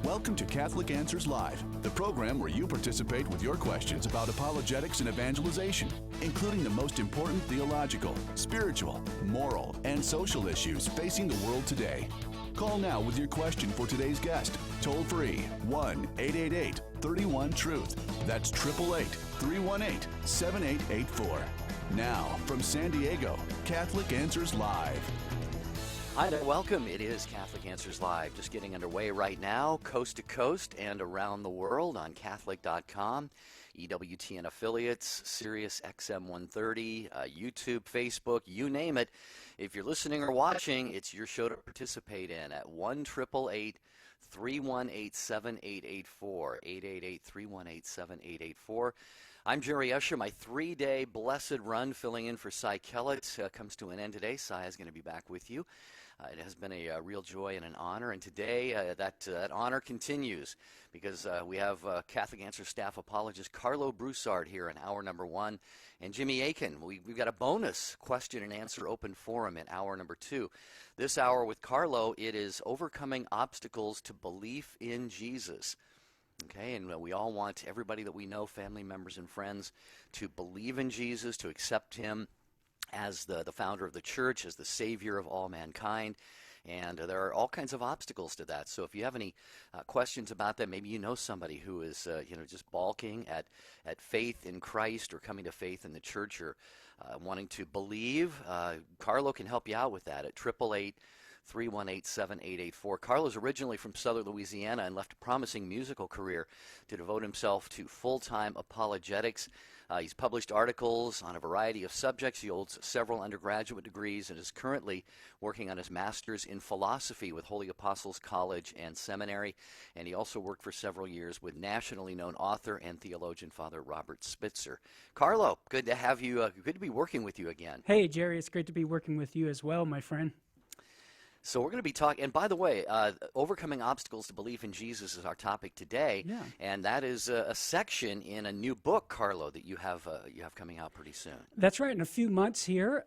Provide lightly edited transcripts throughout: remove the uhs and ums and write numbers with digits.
Welcome to Catholic Answers Live, the program where you participate with your questions about apologetics and evangelization, including the most important theological, spiritual, moral, and social issues facing the world today. Call now with your question for today's guest. Toll free 1-888-31-TRUTH. That's 888-318-7884. Now, from San Diego, Catholic Answers Live. Hi there, welcome. It is Catholic Answers Live, just getting underway right now, coast to coast and around the world on Catholic.com, EWTN affiliates, Sirius XM 130, YouTube, Facebook, you name it. If you're listening or watching, it's your show to participate in at 1-888-318-7884, 888-318-7884. I'm Jerry Usher. My 3-day blessed run filling in for Cy Kellett comes to an end today. Cy is going to be back with you. It has been a real joy and an honor, and today that honor continues because we have Catholic Answers staff apologist Carlo Broussard here in hour number 1, and Jimmy Akin. We've got a bonus question and answer open forum in hour number 2. This hour with Carlo, it is overcoming obstacles to belief in Jesus. Okay, and we all want everybody that we know, family members and friends, to believe in Jesus, to accept him as the founder of the church, as the savior of all mankind. And there are all kinds of obstacles to that. So if you have any questions about that, maybe you know somebody who is just balking at faith in Christ or coming to faith in the church or wanting to believe, Carlo can help you out with that at 888-318-7884. Carlo's originally from southern Louisiana and left a promising musical career to devote himself to full-time apologetics. He's published articles on a variety of subjects. He holds several undergraduate degrees and is currently working on his master's in philosophy with Holy Apostles College and Seminary. And he also worked for several years with nationally known author and theologian Father Robert Spitzer. Carlo, good to have you. Good to be working with you again. Hey, Jerry, it's great to be working with you as well, my friend. So we're going to be talking, and by the way, overcoming obstacles to belief in Jesus is our topic today, and that is a section in a new book, Carlo, that you have coming out pretty soon. That's right. In a few months here,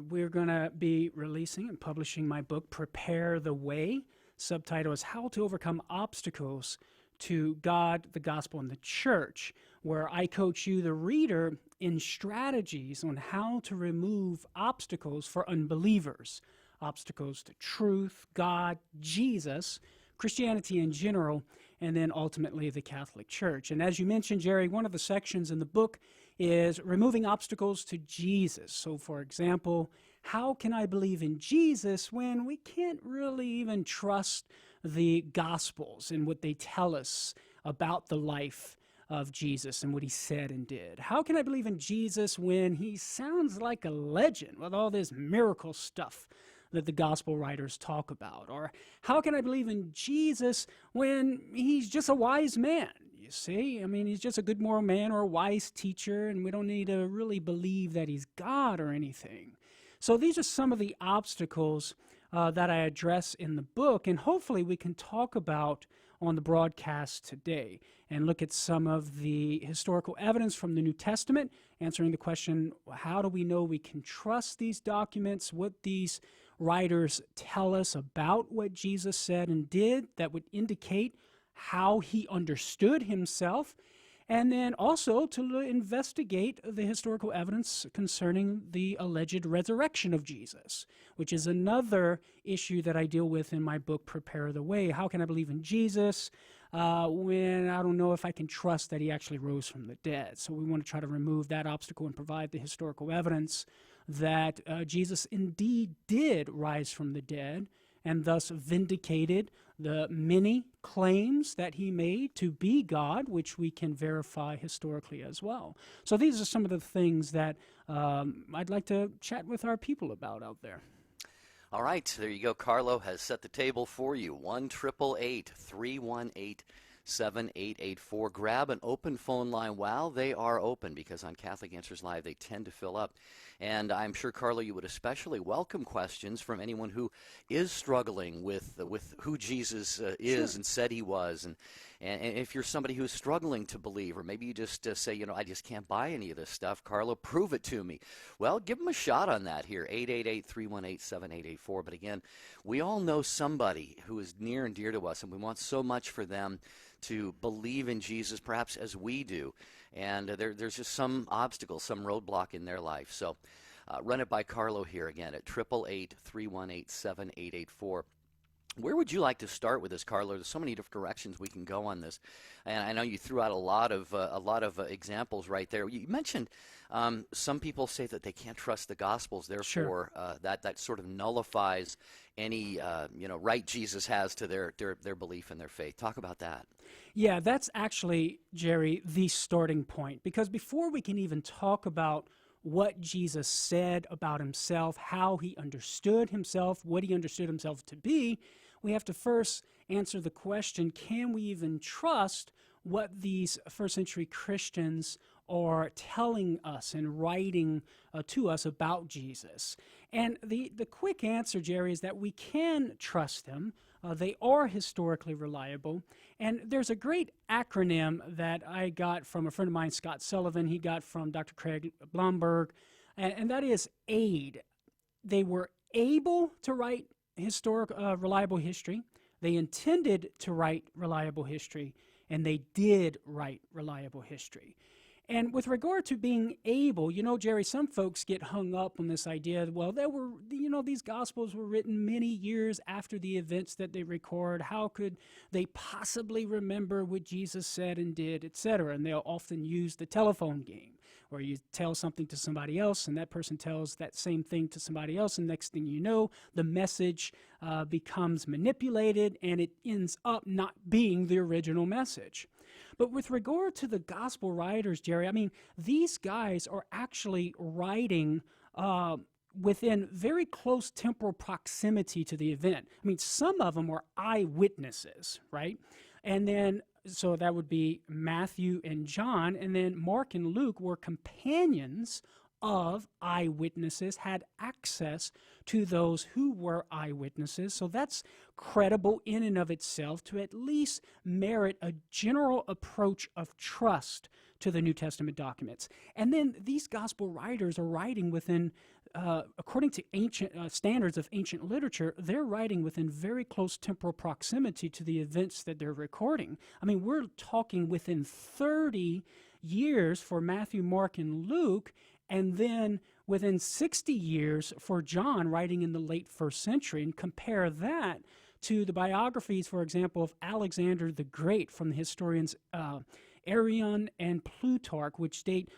we're going to be releasing and publishing my book, Prepare the Way. Subtitle is How to Overcome Obstacles to God, the Gospel, and the Church, where I coach you, the reader, in strategies on how to remove obstacles for unbelievers. Obstacles to truth, God, Jesus, Christianity in general, and then ultimately the Catholic Church. And as you mentioned, Jerry, one of the sections in the book is removing obstacles to Jesus. So, for example, how can I believe in Jesus when we can't really even trust the Gospels and what they tell us about the life of Jesus and what he said and did? How can I believe in Jesus when he sounds like a legend with all this miracle stuff that the gospel writers talk about? Or how can I believe in Jesus when he's just a wise man? You see, I mean, he's just a good moral man or a wise teacher, and we don't need to really believe that he's God or anything. So these are some of the obstacles that I address in the book, and hopefully we can talk about on the broadcast today and look at some of the historical evidence from the New Testament, answering the question, how do we know we can trust these documents, what these writers tell us about what Jesus said and did that would indicate how he understood himself, and then also to investigate the historical evidence concerning the alleged resurrection of Jesus, which is another issue that I deal with in my book, Prepare the Way. How can I believe in Jesus when I don't know if I can trust that he actually rose from the dead? So we want to try to remove that obstacle and provide the historical evidence that Jesus indeed did rise from the dead and thus vindicated the many claims that he made to be God, which we can verify historically as well. So these are some of the things that I'd like to chat with our people about out there. All right, there you go. Carlo has set the table for you. 1-888-318-7884. 7884. Grab an open phone line while they are open, because on Catholic Answers Live they tend to fill up. And I'm sure, Carlo, you would especially welcome questions from anyone who is struggling with who Jesus is and said he was. And if you're somebody who's struggling to believe, or maybe you just say, I just can't buy any of this stuff, Carlo, prove it to me. Well, give them a shot on that here, 888-318-7884. But again, we all know somebody who is near and dear to us, and we want so much for them to believe in Jesus, perhaps as we do. And there's just some obstacle, some roadblock in their life. So run it by Carlo here again at 888-318-7884. Where would you like to start with this, Carlo? There's so many different directions we can go on this, and I know you threw out a lot of examples right there. You mentioned some people say that they can't trust the Gospels, therefore that sort of nullifies any right Jesus has to their belief and their faith. Talk about that. Yeah, that's actually, Jerry, the starting point, because before we can even talk about what Jesus said about himself, how he understood himself, what he understood himself to be, we have to first answer the question, can we even trust what these first century Christians are telling us and writing to us about Jesus? And the quick answer, Jerry, is that we can trust them. They are historically reliable. And there's a great acronym that I got from a friend of mine, Scott Sullivan. He got from Dr. Craig Blomberg, and that is AID. They were able to write reliable history. They intended to write reliable history, and they did write reliable history. And with regard to being able, Jerry, some folks get hung up on this idea, well, these Gospels were written many years after the events that they record. How could they possibly remember what Jesus said and did, etc.? And they'll often use the telephone game, where you tell something to somebody else, and that person tells that same thing to somebody else, and next thing you know, the message becomes manipulated, and it ends up not being the original message. But with regard to the gospel writers, Jerry, I mean, these guys are actually writing within very close temporal proximity to the event. I mean, some of them are eyewitnesses, right? And then, so that would be Matthew and John, and then Mark and Luke were companions of eyewitnesses, had access to those who were eyewitnesses. So that's credible in and of itself to at least merit a general approach of trust to the New Testament documents. And then these gospel writers are writing within, according to ancient standards of ancient literature, they're writing within very close temporal proximity to the events that they're recording. I mean, we're talking within 30 years for Matthew, Mark, and Luke, and then within 60 years for John, writing in the late first century. And compare that to the biographies, for example, of Alexander the Great from the historians Arrian and Plutarch, which date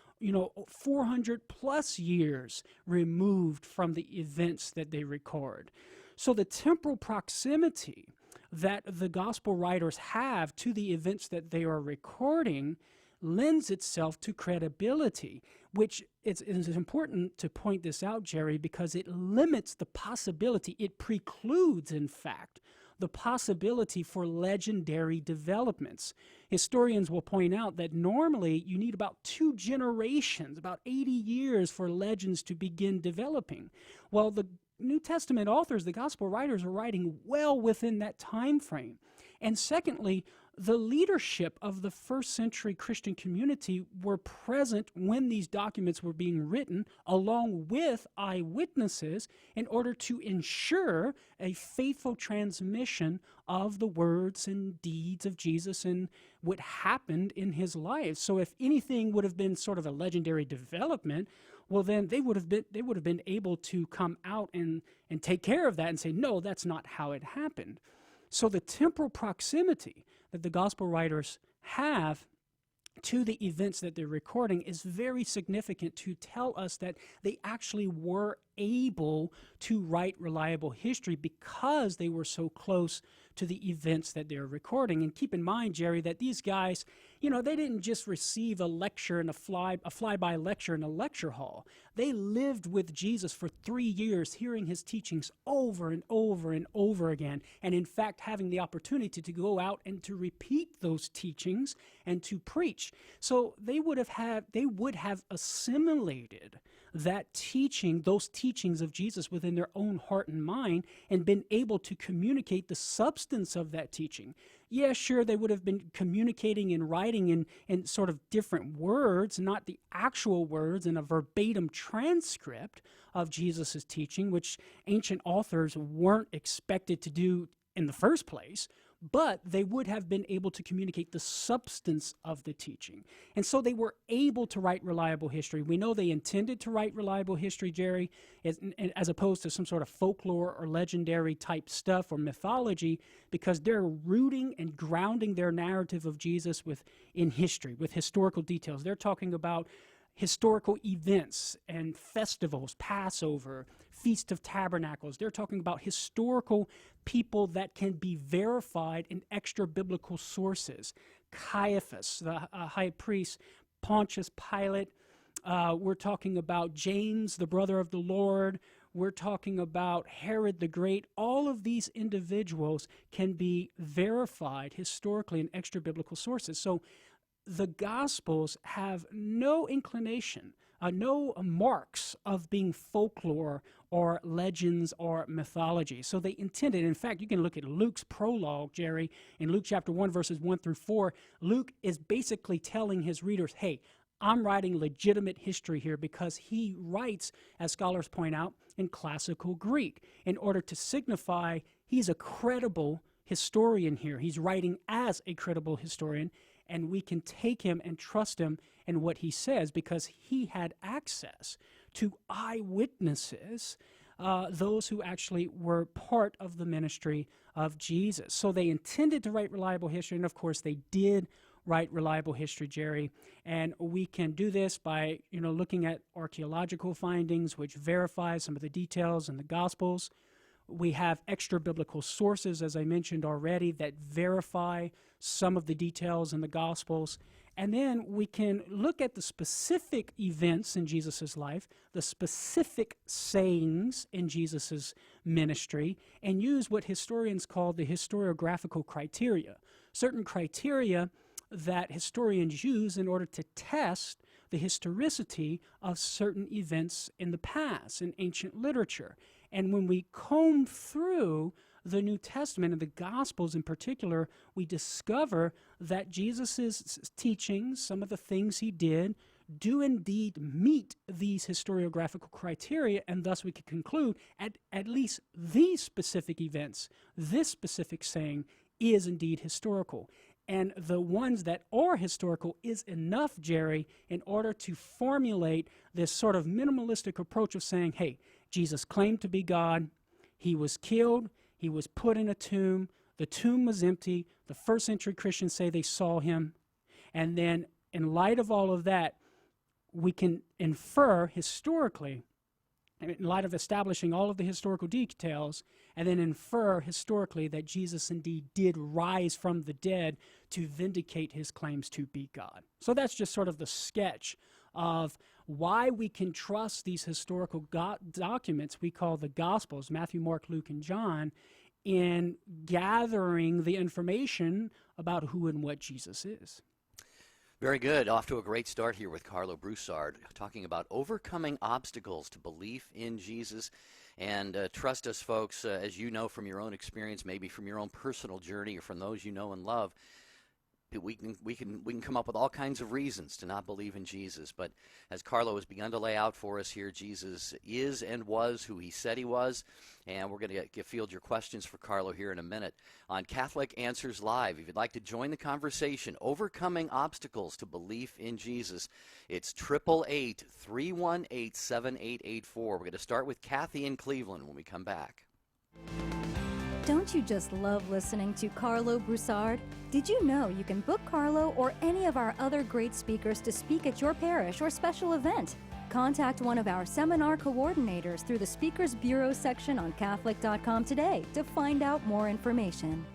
400 plus years removed from the events that they record. So the temporal proximity that the gospel writers have to the events that they are recording lends itself to credibility, which it's important to point this out, Jerry, because it limits the possibility, it precludes, in fact, the possibility for legendary developments. Historians will point out that normally you need about 2 generations, about 80 years for legends to begin developing. Well, the New Testament authors, the gospel writers, are writing well within that time frame. And secondly, the leadership of the first century Christian community were present when these documents were being written, along with eyewitnesses, in order to ensure a faithful transmission of the words and deeds of Jesus and what happened in his life. So if anything would have been sort of a legendary development, well, then they would have been able to come out and take care of that and say, no, that's not how it happened. So the temporal proximity that the gospel writers have to the events that they're recording is very significant to tell us that they actually were able to write reliable history because they were so close to the events that they're recording. And keep in mind, Jerry, that these guys, they didn't just receive a lecture and a fly-by lecture in a lecture hall. They lived with Jesus for 3 years, hearing his teachings over and over and over again, and in fact having the opportunity to go out and to repeat those teachings and to preach. So they would have assimilated that teaching, those teachings of Jesus within their own heart and mind, and been able to communicate the substance of that teaching. Yeah, sure, they would have been communicating and writing in sort of different words, not the actual words in a verbatim transcript of Jesus' teaching, which ancient authors weren't expected to do in the first place, but they would have been able to communicate the substance of the teaching. And so they were able to write reliable history. We know they intended to write reliable history, Jerry, as opposed to some sort of folklore or legendary type stuff or mythology, because they're rooting and grounding their narrative of Jesus in history, with historical details. They're talking about historical events and festivals, Passover, Feast of Tabernacles. They're talking about historical people that can be verified in extra-biblical sources. Caiaphas, the high priest, Pontius Pilate. We're talking about James, the brother of the Lord. We're talking about Herod the Great. All of these individuals can be verified historically in extra-biblical sources. So the Gospels have no inclination, no marks of being folklore or legends or mythology. So they intended, in fact, you can look at Luke's prologue, Jerry, in Luke chapter 1, verses 1 through 4. Luke is basically telling his readers, hey, I'm writing legitimate history here, because he writes, as scholars point out, in classical Greek in order to signify he's a credible historian here. He's writing as a credible historian, and we can take him and trust him in what he says because he had access to eyewitnesses, those who actually were part of the ministry of Jesus. So they intended to write reliable history, and of course they did write reliable history, Jerry. And we can do this by, looking at archaeological findings, which verify some of the details in the Gospels. We have extra biblical sources, as I mentioned already, that verify some of the details in the Gospels. And then we can look at the specific events in Jesus' life, the specific sayings in Jesus' ministry, and use what historians call the historiographical criteria. Certain criteria that historians use in order to test the historicity of certain events in the past, in ancient literature. And when we comb through the New Testament and the Gospels in particular, we discover that Jesus' teachings, some of the things he did, do indeed meet these historiographical criteria, and thus we can conclude at least these specific events, this specific saying, is indeed historical. And the ones that are historical is enough, Jerry, in order to formulate this sort of minimalistic approach of saying, hey, Jesus claimed to be God, he was killed, he was put in a tomb, the tomb was empty, the first century Christians say they saw him, and then in light of all of that, we can infer historically, in light of establishing all of the historical details, and then infer historically that Jesus indeed did rise from the dead to vindicate his claims to be God. So that's just sort of the sketch of why we can trust these historical documents we call the Gospels, Matthew, Mark, Luke, and John, in gathering the information about who and what Jesus is. Very good. Off to a great start here with Carlo Broussard, talking about overcoming obstacles to belief in Jesus. And trust us, folks, as you know from your own experience, maybe from your own personal journey or from those you know and love, we can come up with all kinds of reasons to not believe in Jesus. But as Carlo has begun to lay out for us here, Jesus is and was who he said he was. And we're going to field your questions for Carlo here in a minute on Catholic Answers Live. If you'd like to join the conversation, overcoming obstacles to belief in Jesus, it's 888-318-7884. We're going to start with Kathy in Cleveland when we come back. Don't you just love listening to Carlo Broussard? Did you know you can book Carlo or any of our other great speakers to speak at your parish or special event? Contact one of our seminar coordinators through the Speakers Bureau section on Catholic.com today to find out more information.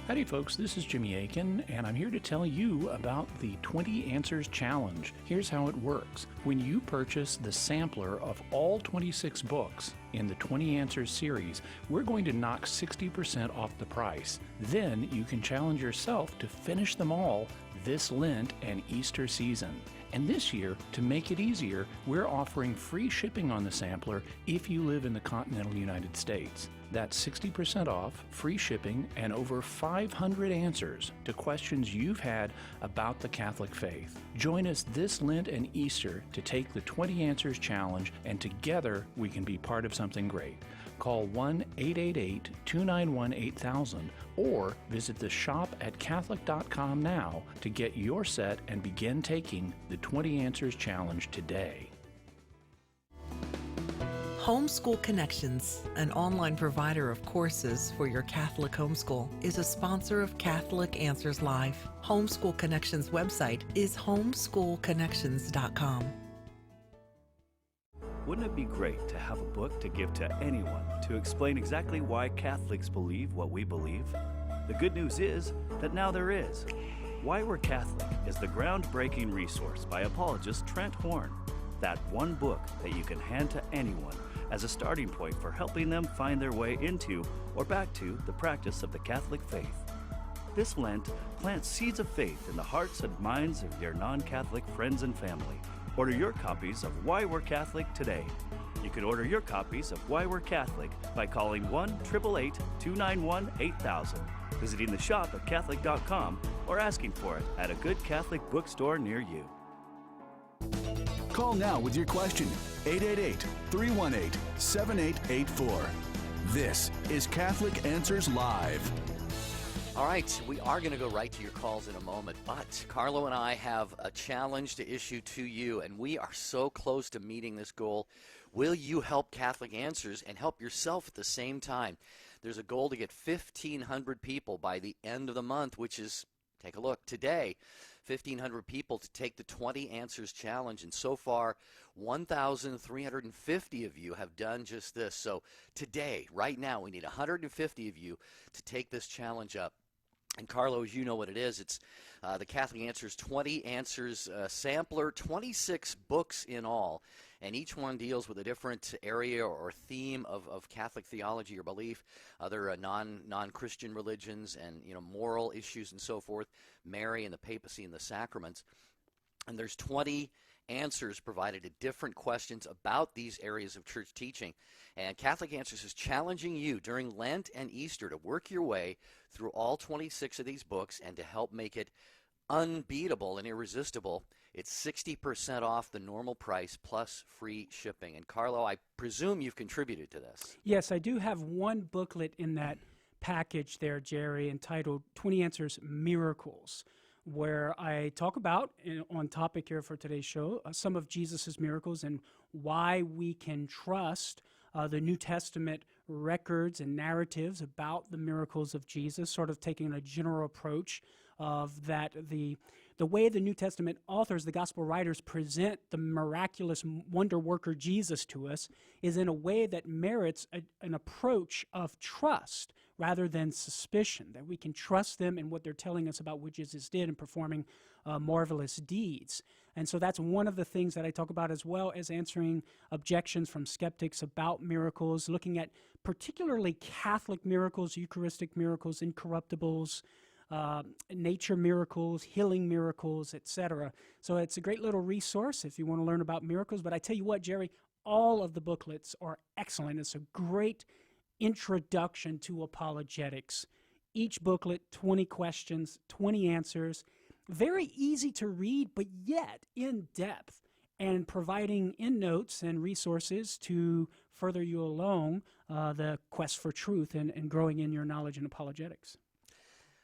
Howdy folks, this is Jimmy Aiken, and I'm here to tell you about the 20 Answers Challenge. Here's how it works. When you purchase the sampler of all 26 books in the 20 Answers series, we're going to knock 60% off the price. Then you can challenge yourself to finish them all this Lent and Easter season. And this year, to make it easier, we're offering free shipping on the sampler if you live in the continental United States. That's 60% off, free shipping, and over 500 answers to questions you've had about the Catholic faith. Join us this Lent and Easter to take the 20 Answers Challenge, and together we can be part of something great. Call 1-888-291-8000 or visit the shop at Catholic.com now to get your set and begin taking the 20 Answers Challenge today. Homeschool Connections, an online provider of courses for your Catholic homeschool, is a sponsor of Catholic Answers Live. Homeschool Connections website is homeschoolconnections.com. Wouldn't it be great to have a book to give to anyone to explain exactly why Catholics believe what we believe? The good news is that now there is. Why We're Catholic is the groundbreaking resource by apologist Trent Horn. That one book that you can hand to anyone as a starting point for helping them find their way into or back to the practice of the Catholic faith. This Lent, plant seeds of faith in the hearts and minds of your non-Catholic friends and family. Order your copies of Why We're Catholic today. You can order your copies of Why We're Catholic by calling 1-888-291-8000, visiting the shop at Catholic.com, or asking for it at a good Catholic bookstore near you. Call now with your question, 888-318-7884. This is Catholic Answers Live. All right, we are going to go right to your calls in a moment, but Carlo and I have a challenge to issue to you, and we are so close to meeting this goal. Will you help Catholic Answers and help yourself at the same time? There's a goal to get 1,500 people by the end of the month, which is, take a look, today. 1,500 people to take the 20 Answers Challenge, and so far 1,350 of you have done just this. So today, right now, we need 150 of you to take this challenge up. And Carlo, as you know what it is, it's the Catholic Answers 20 Answers Sampler, 26 books in all, and each one deals with a different area or theme of Catholic theology or belief, other non-Christian religions, and moral issues and so forth, Mary and the papacy and the sacraments. And there's 20 answers provided to different questions about these areas of church teaching. And Catholic Answers is challenging you during Lent and Easter to work your way through all 26 of these books and to help make it unbeatable and irresistible. It's 60% off the normal price plus free shipping. And Carlo, I presume you've contributed to this. Yes, I do have one booklet in that package there, Jerry, entitled 20 Answers Miracles, where I talk about, on topic here for today's show, some of Jesus' miracles and why we can trust the New Testament records and narratives about the miracles of Jesus, sort of taking a general approach of that the way the New Testament authors, the gospel writers, present the miraculous wonder worker Jesus to us is in a way that merits an approach of trust rather than suspicion, that we can trust them in what they're telling us about what Jesus did in performing marvelous deeds. And so that's one of the things that I talk about, as well as answering objections from skeptics about miracles, looking at particularly Catholic miracles, Eucharistic miracles, incorruptibles, nature miracles, healing miracles, etc. So it's a great little resource if you want to learn about miracles. But I tell you what, Jerry, all of the booklets are excellent. It's a great introduction to apologetics. Each booklet, 20 questions, 20 answers, very easy to read, but yet in depth, and providing endnotes and resources to further you along the quest for truth and growing in your knowledge in apologetics.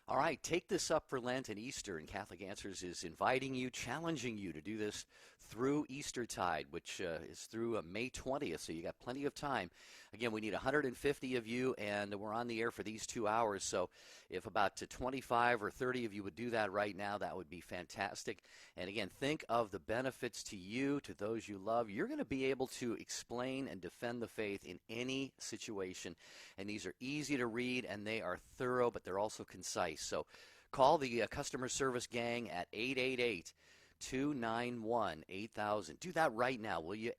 All right, take this up for Lent and Easter, and Catholic Answers is inviting you, challenging you to do this through Eastertide, which is through May 20th, so you got plenty of time. Again, we need 150 of you, and we're on the air for these 2 hours, so if about 25 or 30 of you would do that right now, that would be fantastic. And again, think of the benefits to you, to those you love. You're going to be able to explain and defend the faith in any situation, and these are easy to read, and they are thorough, but they're also concise. So call the customer service gang at 888-291-8000. Do that right now, will you?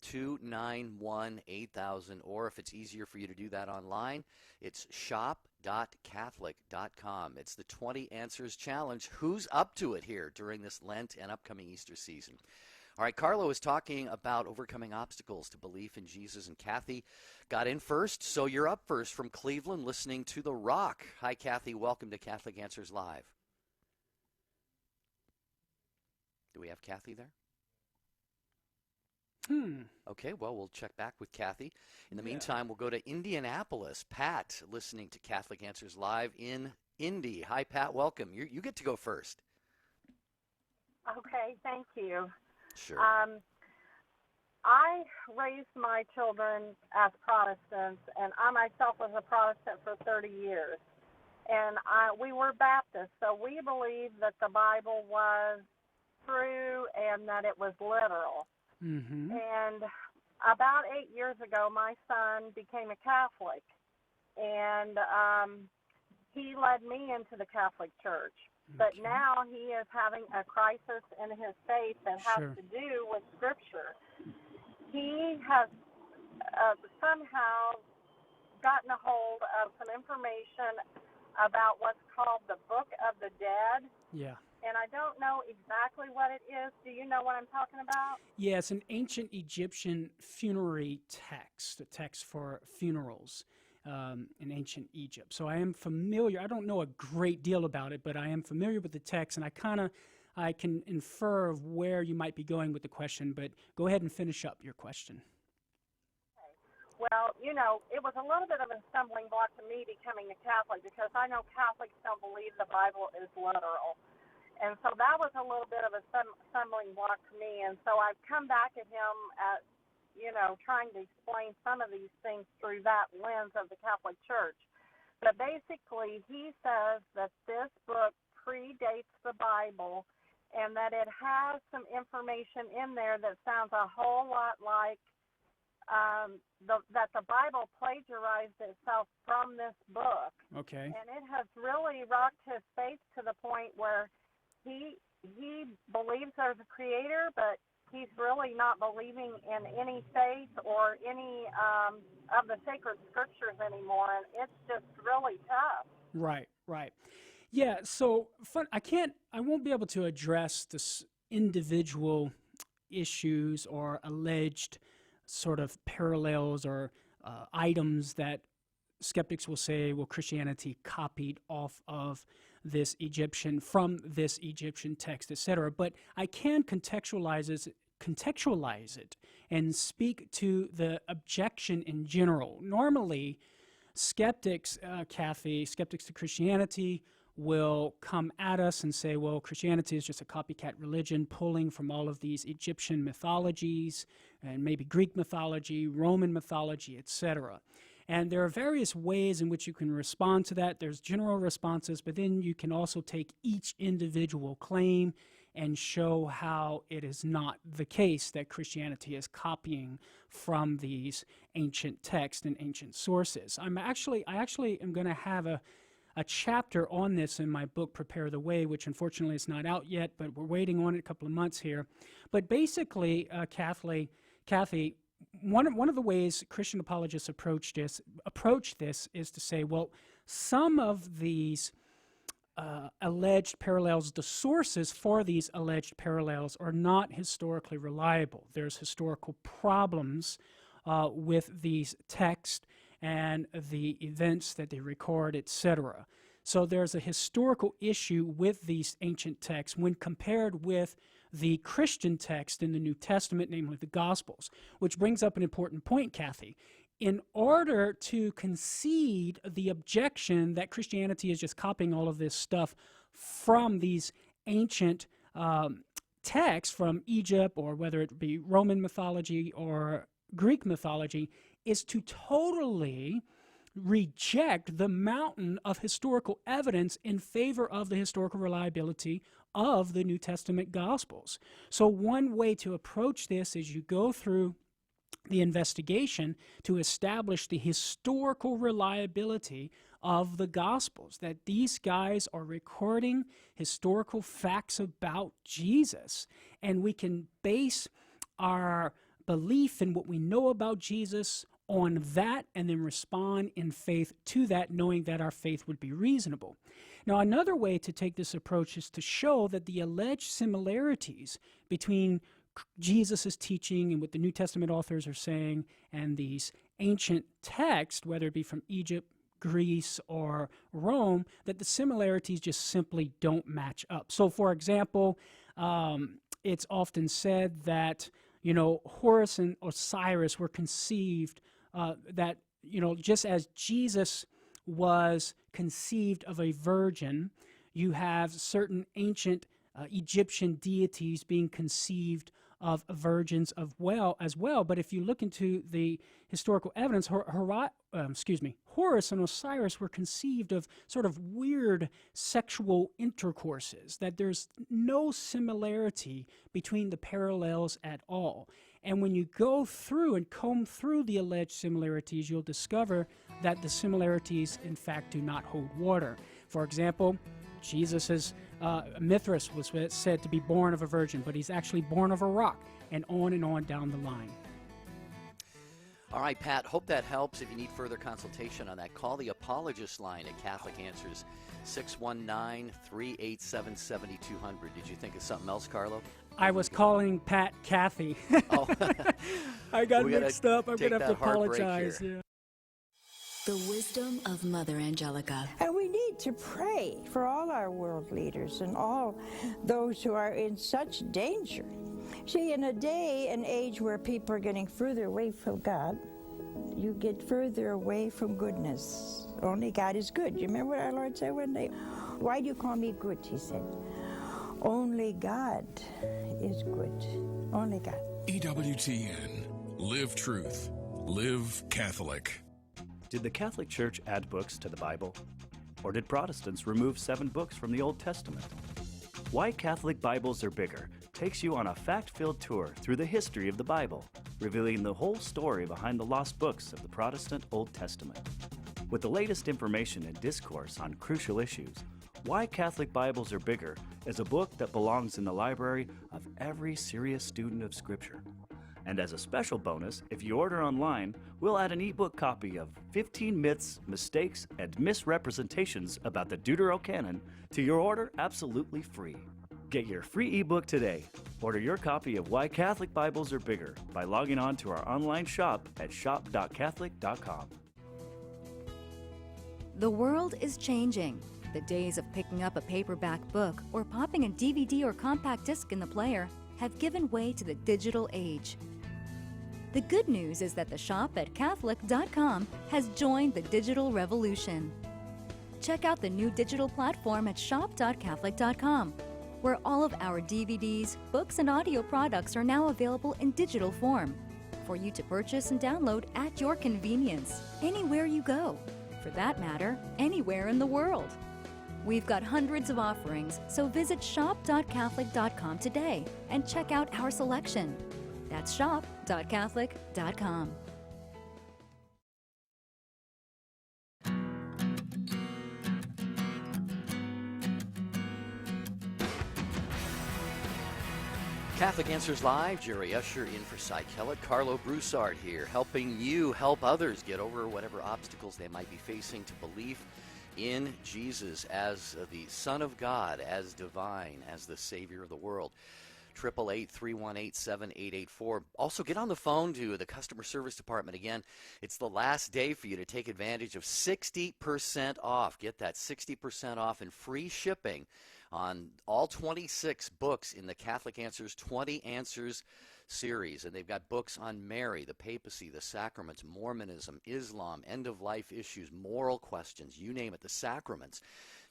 888-291-8000. Or if it's easier for you to do that online, it's shop.catholic.com. It's the 20 Answers Challenge. Who's up to it here during this Lent and upcoming Easter season? All right, Carlo is talking about overcoming obstacles to belief in Jesus, and Kathy got in first, so you're up first from Cleveland, listening to The Rock. Hi, Kathy. Welcome to Catholic Answers Live. Do we have Kathy there? Okay, well, we'll check back with Kathy. In the meantime, we'll go to Indianapolis. Pat, listening to Catholic Answers Live in Indy. Hi, Pat. Welcome. You get to go first. Okay, thank you. Sure. I raised my children as Protestants, and I myself was a Protestant for 30 years. And we were Baptists, so we believed that the Bible was true and that it was literal. Mm-hmm. And about 8 years ago, my son became a Catholic, and he led me into the Catholic Church. But now he is having a crisis in his faith that has to do with Scripture. He has somehow gotten a hold of some information about what's called the Book of the Dead. Yeah. And I don't know exactly what it is. Do you know what I'm talking about? Yeah, it's an ancient Egyptian funerary text, a text for funerals. In ancient Egypt. So I am familiar. I don't know a great deal about it, but I am familiar with the text, and I can infer of where you might be going with the question, but go ahead and finish up your question. Okay. Well, you know, it was a little bit of a stumbling block to me becoming a Catholic, because I know Catholics don't believe the Bible is literal. And so that was a little bit of a stumbling block to me, and so I've come back at him at trying to explain some of these things through that lens of the Catholic Church. But basically, he says that this book predates the Bible and that it has some information in there that sounds a whole lot like that the Bible plagiarized itself from this book. Okay. And it has really rocked his faith to the point where he believes there's a creator, but he's really not believing in any faith or any of the sacred scriptures anymore, and it's just really tough. Right. Yeah, so I won't be able to address this individual issues or alleged sort of parallels or items that skeptics will say, well, Christianity copied off of this Egyptian, from this Egyptian text, etc. But I can contextualize it and speak to the objection in general. Normally, skeptics, Kathy, skeptics to Christianity will come at us and say, well, Christianity is just a copycat religion pulling from all of these Egyptian mythologies and maybe Greek mythology, Roman mythology, etc. And there are various ways in which you can respond to that. There's general responses, but then you can also take each individual claim and show how it is not the case that Christianity is copying from these ancient texts and ancient sources. I actually am going to have a chapter on this in my book, Prepare the Way, which unfortunately is not out yet, but we're waiting on it a couple of months here. But basically, Kathy, one of the ways Christian apologists approach this is to say, well, some of these alleged parallels, the sources for these alleged parallels are not historically reliable. There's historical problems with these texts and the events that they record, etc. So there's a historical issue with these ancient texts when compared with the Christian text in the New Testament, namely the Gospels, which brings up an important point, Kathy. In order to concede the objection that Christianity is just copying all of this stuff from these ancient text from Egypt, or whether it be Roman mythology or Greek mythology, is to totally reject the mountain of historical evidence in favor of the historical reliability of the New Testament Gospels. So one way to approach this is you go through the investigation to establish the historical reliability of the Gospels, that these guys are recording historical facts about Jesus, and we can base our belief in what we know about Jesus on that and then respond in faith to that, knowing that our faith would be reasonable. Now, another way to take this approach is to show that the alleged similarities between Jesus' teaching and what the New Testament authors are saying and these ancient texts, whether it be from Egypt, Greece, or Rome, that the similarities just simply don't match up. So, for example, it's often said that, Horus and Osiris were conceived that, just as Jesus was conceived of a virgin, you have certain ancient Egyptian deities being conceived of virgins as well. But if you look into the historical evidence, Horus and Osiris were conceived of sort of weird sexual intercourses, that there's no similarity between the parallels at all. And when you go through and comb through the alleged similarities, you'll discover that the similarities, in fact, do not hold water. For example, Jesus' Mithras was said to be born of a virgin, but he's actually born of a rock, and on down the line. All right, Pat, hope that helps. If you need further consultation on that, call the Apologist line at Catholic Answers, 619-387-7200. Did you think of something else, Carlo? I was calling Pat Kathy. Oh. I got mixed up. I'm going to have to apologize. Yeah. The wisdom of Mother Angelica. And we need to pray for all our world leaders and all those who are in such danger. See, in a day and age where people are getting further away from God, you get further away from goodness. Only God is good. You remember what our Lord said one day? Why do you call me good, he said. Only God is good. Only God. EWTN. Live truth. Live Catholic. Did the Catholic Church add books to the Bible? Or did Protestants remove 7 books from the Old Testament? Why Catholic Bibles Are Bigger takes you on a fact-filled tour through the history of the Bible, revealing the whole story behind the lost books of the Protestant Old Testament. With the latest information and discourse on crucial issues, Why Catholic Bibles Are Bigger is a book that belongs in the library of every serious student of Scripture. And as a special bonus, if you order online, we'll add an ebook copy of 15 Myths, Mistakes, and Misrepresentations about the Deuterocanon to your order absolutely free. Get your free ebook today. Order your copy of Why Catholic Bibles Are Bigger by logging on to our online shop at shop.catholic.com. The world is changing. The days of picking up a paperback book or popping a DVD or compact disc in the player have given way to the digital age. The good news is that the shop at Catholic.com has joined the digital revolution. Check out the new digital platform at shop.Catholic.com, where all of our DVDs, books, and audio products are now available in digital form for you to purchase and download at your convenience, anywhere you go. For that matter, anywhere in the world. We've got hundreds of offerings, so visit shop.Catholic.com today and check out our selection. That's shop.Catholic.com. Catholic Answers Live, Jerry Usher in for Cy Kellett, Carlo Broussard here, helping you help others get over whatever obstacles they might be facing to belief in Jesus as the Son of God, as divine, as the Savior of the world. 888-318-7884. Also, get on the phone to the customer service department. Again, it's the last day for you to take advantage of 60% off. Get that 60% off and free shipping on all 26 books in the Catholic Answers 20 Answers series. And they've got books on Mary, the papacy, the sacraments, Mormonism, Islam, end-of-life issues, moral questions, you name it, the sacraments.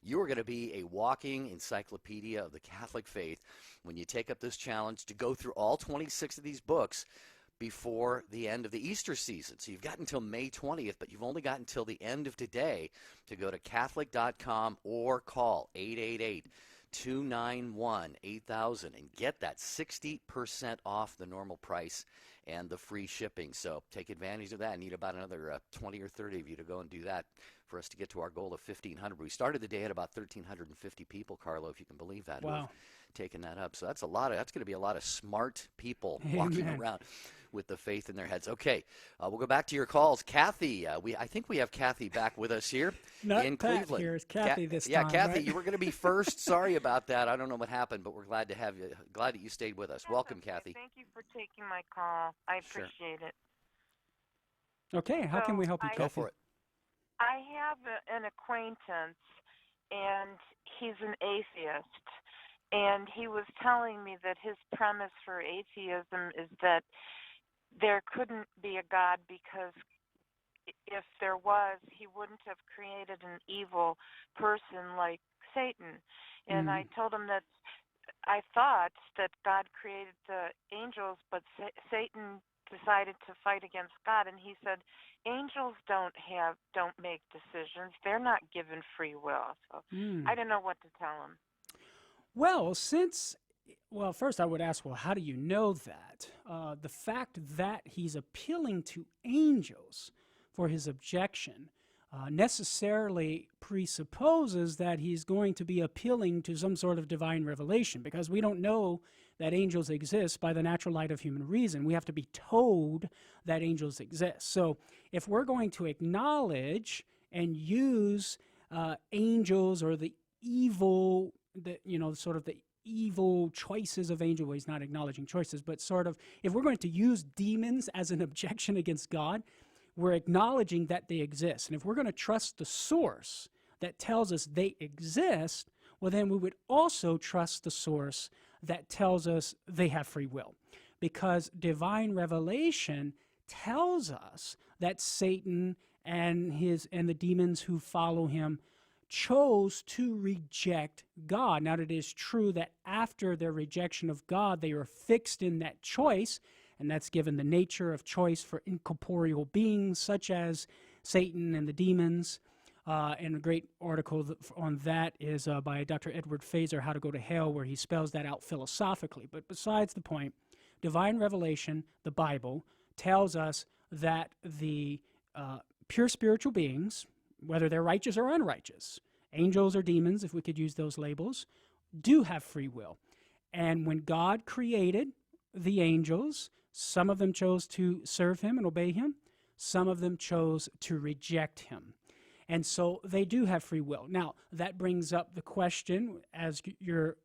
You are going to be a walking encyclopedia of the Catholic faith when you take up this challenge to go through all 26 of these books before the end of the Easter season. So you've got until May 20th, but you've only got until the end of today to go to Catholic.com or call 888-291-8000 and get that 60% off the normal price and the free shipping. So take advantage of that. I need about another 20 or 30 of you to go and do that for us to get to our goal of 1,500. We started the day at about 1,350 people, Carlo, if you can believe that, who have taken that up. So that's going to be a lot of smart people walking around with the faith in their heads. Okay, we'll go back to your calls. Kathy, I think we have Kathy back with us here in Cleveland. Here is Kathy this time. Yeah, Kathy, right? you were going to be first. Sorry about that. I don't know what happened, but we're glad to have you. Glad that you stayed with us. Welcome, Kathy. Thank you for taking my call. I appreciate it. Okay, how can we help you, Kathy? Go for it. I have an acquaintance, and he's an atheist. And he was telling me that his premise for atheism is that there couldn't be a God because if there was, he wouldn't have created an evil person like Satan. And I told him that I thought that God created the angels, but Satan decided to fight against God. And he said, angels don't make decisions. They're not given free will. So I don't know what to tell him. Well, first I would ask, how do you know that? The fact that he's appealing to angels for his objection necessarily presupposes that he's going to be appealing to some sort of divine revelation, because we don't know that angels exist by the natural light of human reason. We have to be told that angels exist. So if we're going to acknowledge and use angels or the evil, the evil choices of angels. Well, he's not acknowledging choices, but sort of, if we're going to use demons as an objection against God, we're acknowledging that they exist. And if we're going to trust the source that tells us they exist, well, then we would also trust the source that tells us they have free will. Because divine revelation tells us that Satan and the demons who follow him chose to reject God. Now, it is true that after their rejection of God, they are fixed in that choice, and that's given the nature of choice for incorporeal beings such as Satan and the demons. And a great article on that is by Dr. Edward Fazer, How to Go to Hell, where he spells that out philosophically. But besides the point, divine revelation, the Bible, tells us that the pure spiritual beings, whether they're righteous or unrighteous, angels or demons, if we could use those labels, do have free will. And when God created the angels, some of them chose to serve him and obey him. Some of them chose to reject him. And so they do have free will. Now, that brings up the question, as your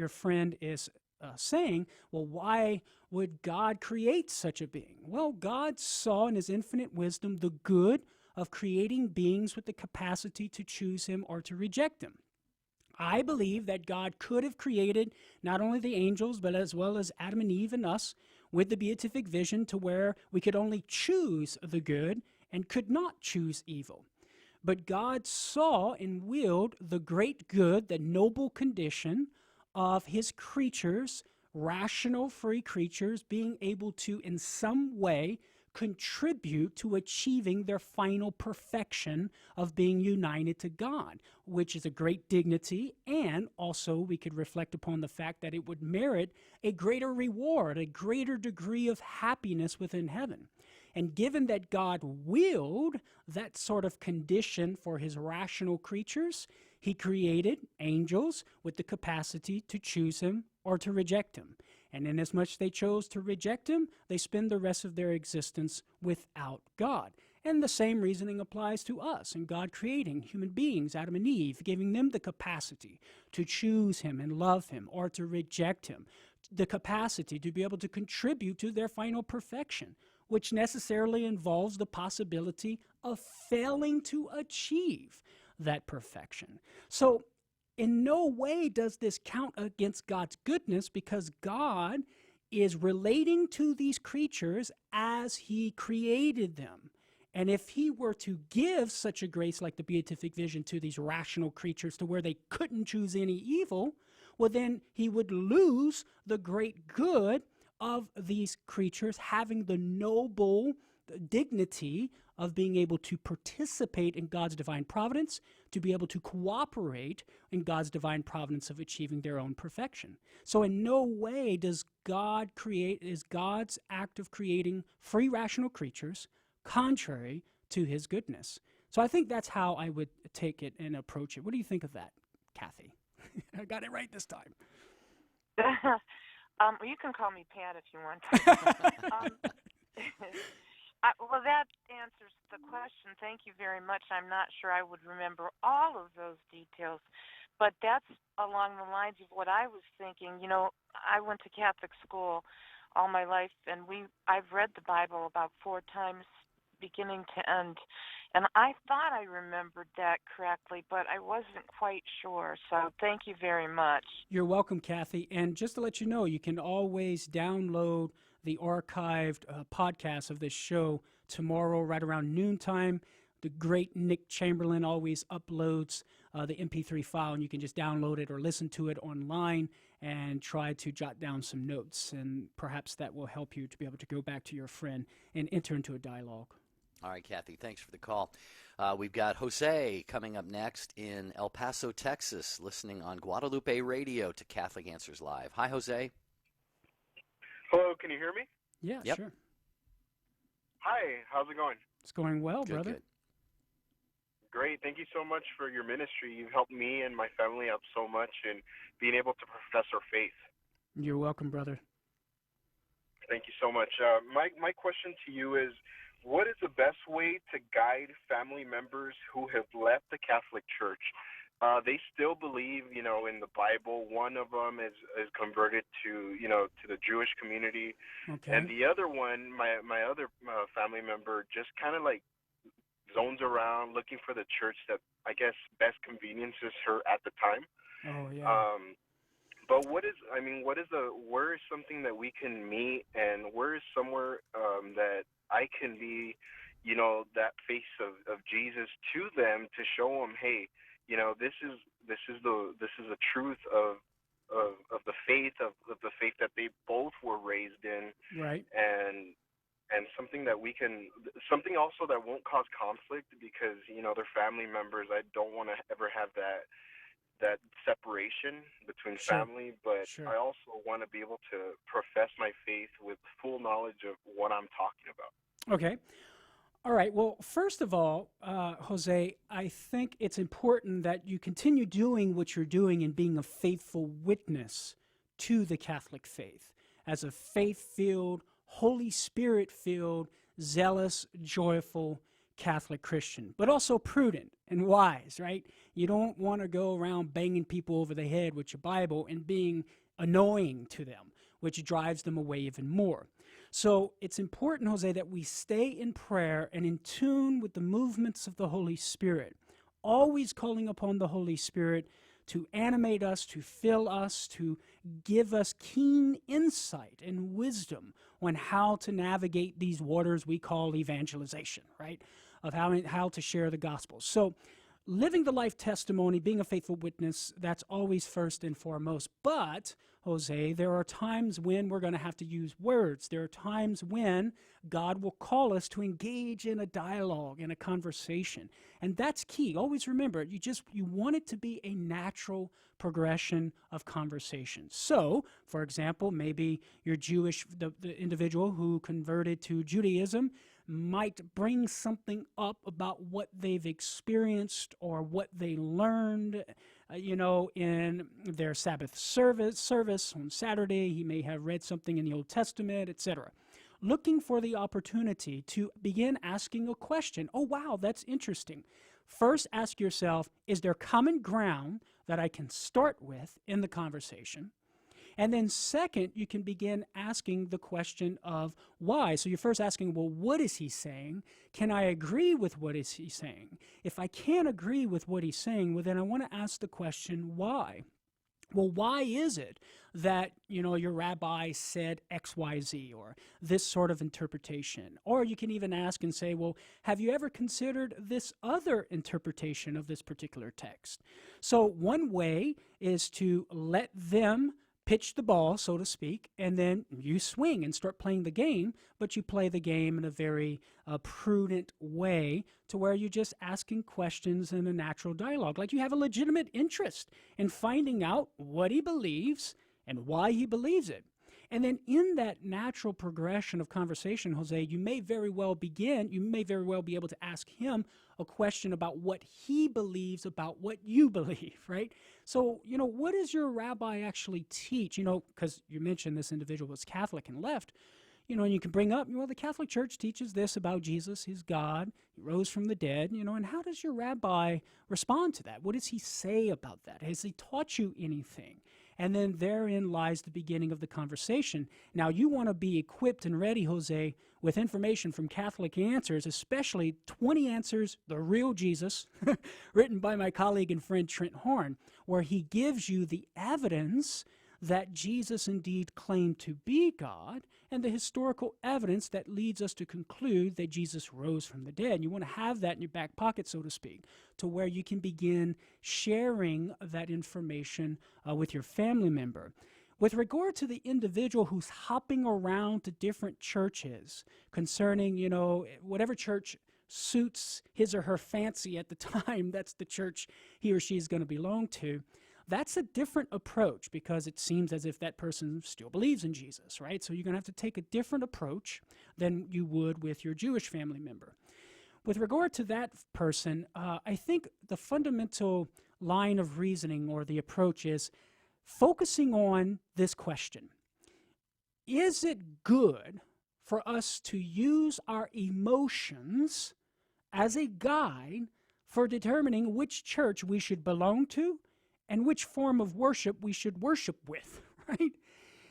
friend is saying, well, why would God create such a being? Well, God saw in his infinite wisdom the good of creating beings with the capacity to choose him or to reject him. I believe that God could have created not only the angels, but as well as Adam and Eve and us with the beatific vision to where we could only choose the good and could not choose evil. But God saw and willed the great good, the noble condition of his creatures, rational, free creatures, being able to, in some way, contribute to achieving their final perfection of being united to God, which is a great dignity, and also we could reflect upon the fact that it would merit a greater reward, a greater degree of happiness within heaven. And given that God willed that sort of condition for his rational creatures, he created angels with the capacity to choose him or to reject him. And inasmuch they chose to reject him, they spend the rest of their existence without God. And the same reasoning applies to us and God creating human beings, Adam and Eve, giving them the capacity to choose him and love him or to reject him, the capacity to be able to contribute to their final perfection, which necessarily involves the possibility of failing to achieve that perfection. So in no way does this count against God's goodness, because God is relating to these creatures as he created them. And if he were to give such a grace like the beatific vision to these rational creatures to where they couldn't choose any evil, well, then he would lose the great good of these creatures having the noble dignity of being able to participate in God's divine providence, to be able to cooperate in God's divine providence of achieving their own perfection. So in no way is God's act of creating free rational creatures contrary to his goodness. So I think that's how I would take it and approach it. What do you think of that, Kathy? I got it right this time. Well, you can call me Pat if you want to. Well, that answers the question. Thank you very much. I'm not sure I would remember all of those details, but that's along the lines of what I was thinking. You know, I went to Catholic school all my life, and I've read the Bible about 4 times beginning to end, and I thought I remembered that correctly, but I wasn't quite sure, so thank you very much. You're welcome, Kathy. And just to let you know, you can always download the archived podcast of this show tomorrow right around noontime. The great Nick Chamberlain always uploads the MP3 file, and you can just download it or listen to it online and try to jot down some notes. And perhaps that will help you to be able to go back to your friend and enter into a dialogue. All right, Kathy, thanks for the call. We've got Jose coming up next in El Paso, Texas, listening on Guadalupe Radio to Catholic Answers Live. Hi, Jose. Hello, can you hear me? Yeah, Yep. sure. Hi, how's it going? It's going well, Good, brother. good. Great, thank you so much for your ministry. You've helped me and my family out so much in being able to profess our faith. You're welcome, brother. Thank you so much. My question to you is, what is the best way to guide family members who have left the Catholic Church? They still believe, in the Bible. One of them is converted to the Jewish community. Okay. And the other one, my other family member, just kind of like zones around looking for the church that I guess best conveniences her at the time. Oh, yeah. But where is something that we can meet, and where is somewhere that I can be, that face of Jesus to them, to show them, hey, this is the truth of the faith that they both were raised in, Right. and something something also that won't cause conflict, because they're family members. I don't want to ever have that separation between Sure. family, but Sure. I also want to be able to profess my faith with full knowledge of what I'm talking about. Okay. All right. Well, first of all, Jose, I think it's important that you continue doing what you're doing and being a faithful witness to the Catholic faith as a faith-filled, Holy Spirit-filled, zealous, joyful Catholic Christian, but also prudent and wise, right? You don't want to go around banging people over the head with your Bible and being annoying to them, which drives them away even more. So it's important, Jose, that we stay in prayer and in tune with the movements of the Holy Spirit, always calling upon the Holy Spirit to animate us, to fill us, to give us keen insight and wisdom on how to navigate these waters we call evangelization, right? Of how to share the gospel. So living the life testimony, being a faithful witness, that's always first and foremost. But, Jose, there are times when we're going to have to use words. There are times when God will call us to engage in a dialogue, in a conversation. And that's key. Always remember, you want it to be a natural progression of conversation. So, for example, maybe you're Jewish, the individual who converted to Judaism might bring something up about what they've experienced or what they learned, in their Sabbath service on Saturday. He may have read something in the Old Testament, etc. Looking for the opportunity to begin asking a question. Oh, wow, that's interesting. First, ask yourself, is there common ground that I can start with in the conversation? And then second, you can begin asking the question of why. So you're first asking, well, what is he saying? Can I agree with what is he saying? If I can't agree with what he's saying, well, then I want to ask the question, why? Well, why is it that, your rabbi said XYZ or this sort of interpretation? Or you can even ask and say, well, have you ever considered this other interpretation of this particular text? So one way is to let them pitch the ball, so to speak, and then you swing and start playing the game, but you play the game in a very prudent way to where you're just asking questions in a natural dialogue. Like you have a legitimate interest in finding out what he believes and why he believes it. And then in that natural progression of conversation, Jose, you may very well be able to ask him a question about what he believes about what you believe, right? So, what does your rabbi actually teach? Because you mentioned this individual was Catholic and left, and you can bring up, the Catholic Church teaches this about Jesus, he's God, he rose from the dead, and how does your rabbi respond to that? What does he say about that? Has he taught you anything? And then therein lies the beginning of the conversation. Now, you want to be equipped and ready, Jose, with information from Catholic Answers, especially 20 Answers, The Real Jesus, written by my colleague and friend Trent Horn, where he gives you the evidence that Jesus indeed claimed to be God and the historical evidence that leads us to conclude that Jesus rose from the dead. You want to have that in your back pocket, so to speak, to where you can begin sharing that information with your family member. With regard to the individual who's hopping around to different churches concerning, whatever church suits his or her fancy at the time, that's the church he or she is going to belong to. That's a different approach because it seems as if that person still believes in Jesus, right? So you're going to have to take a different approach than you would with your Jewish family member. With regard to that person, I think the fundamental line of reasoning or the approach is focusing on this question. Is it good for us to use our emotions as a guide for determining which church we should belong to and which form of worship we should worship with, right?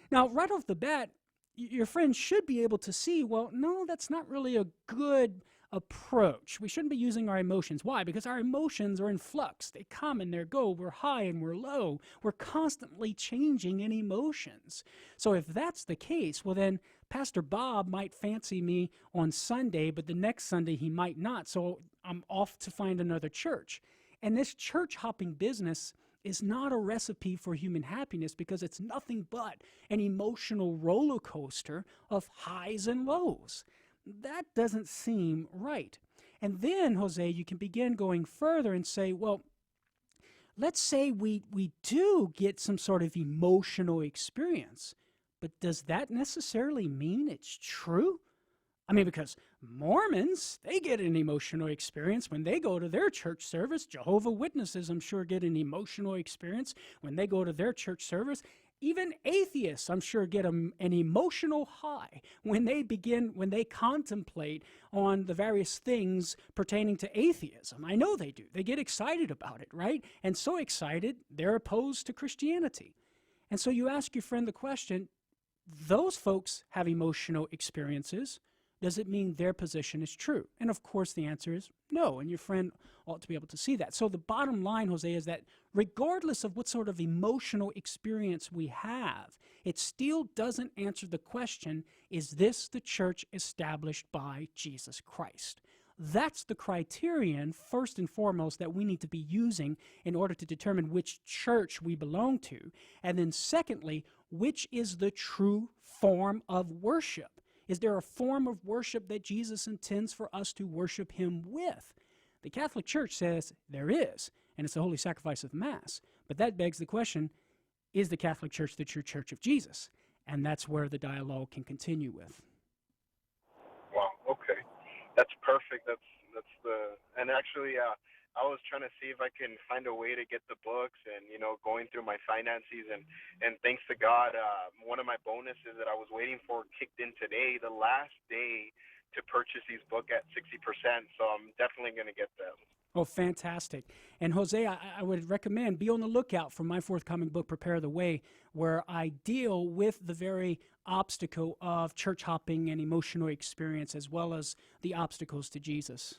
Now, right off the bat, your friend should be able to see, well, no, that's not really a good approach. We shouldn't be using our emotions. Why? Because our emotions are in flux. They come and they go. We're high and we're low. We're constantly changing in emotions. So if that's the case, well then Pastor Bob might fancy me on Sunday, but the next Sunday he might not. So I'm off to find another church. And this church hopping business is not a recipe for human happiness because it's nothing but an emotional roller coaster of highs and lows. That doesn't seem right. And then, Jose, you can begin going further and say, well, let's say we do get some sort of emotional experience, but does that necessarily mean it's true? I mean, because Mormons, they get an emotional experience when they go to their church service. Jehovah's Witnesses, I'm sure, get an emotional experience when they go to their church service. Even atheists, I'm sure, get an emotional high when they contemplate on the various things pertaining to atheism. I know they do. They get excited about it, right? And so excited, they're opposed to Christianity. And so you ask your friend the question, those folks have emotional experiences. Does it mean their position is true? And of course the answer is no, and your friend ought to be able to see that. So the bottom line, Jose, is that regardless of what sort of emotional experience we have, it still doesn't answer the question, is this the church established by Jesus Christ? That's the criterion, first and foremost, that we need to be using in order to determine which church we belong to. And then secondly, which is the true form of worship? Is there a form of worship that Jesus intends for us to worship him with? The Catholic Church says there is, and it's the holy sacrifice of Mass. But that begs the question, is the Catholic Church the true Church of Jesus? And that's where the dialogue can continue with. Wow, okay. That's perfect. And actually, I was trying to see if I can find a way to get the books and, going through my finances. And thanks to God, one of my bonuses that I was waiting for kicked in today, the last day to purchase these books at 60%. So I'm definitely going to get them. Oh, fantastic. And Jose, I would recommend be on the lookout for my forthcoming book, Prepare the Way, where I deal with the very obstacle of church hopping and emotional experience, as well as the obstacles to Jesus.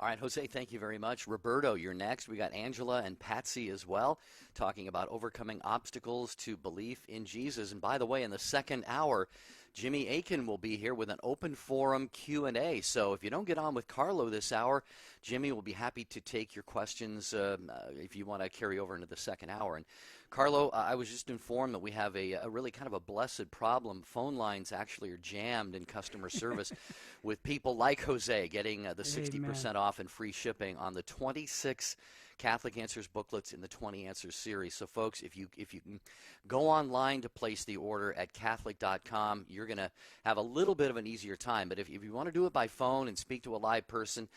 All right, Jose, thank you very much. Roberto, you're next. We got Angela and Patsy as well, talking about overcoming obstacles to belief in Jesus. And by the way, in the second hour, Jimmy Akin will be here with an open forum Q&A. So if you don't get on with Carlo this hour, Jimmy will be happy to take your questions if you want to carry over into the second hour. And Carlo, I was just informed that we have a really kind of a blessed problem. Phone lines actually are jammed in customer service with people like Jose getting the 60% off and free shipping on the 26 Catholic Answers booklets in the 20 Answers series. So, folks, if you can go online to place the order at Catholic.com, you're going to have a little bit of an easier time. But if you want to do it by phone and speak to a live person,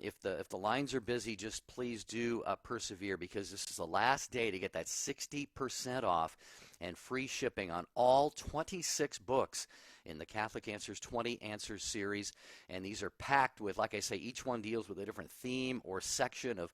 if the lines are busy, just please do persevere, because this is the last day to get that 60% off and free shipping on all 26 books in the Catholic Answers 20 Answers series. And these are packed with, like I say, each one deals with a different theme or section of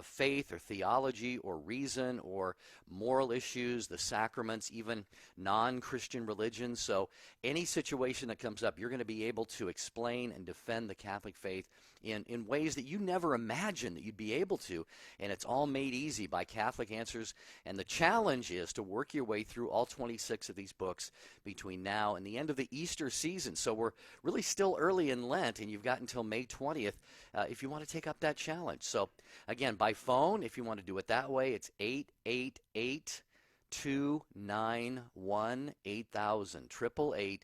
faith or theology or reason or moral issues, the sacraments, even non-Christian religions. So any situation that comes up, you're going to be able to explain and defend the Catholic faith in ways that you never imagined that you'd be able to. And it's all made easy by Catholic Answers. And the challenge is to work your way through all 26 of these books between now and the end of the Easter season. So we're really still early in Lent, and you've got until May 20th if you want to take up that challenge. So again, by phone, if you want to do it that way, it's 888-291-8000,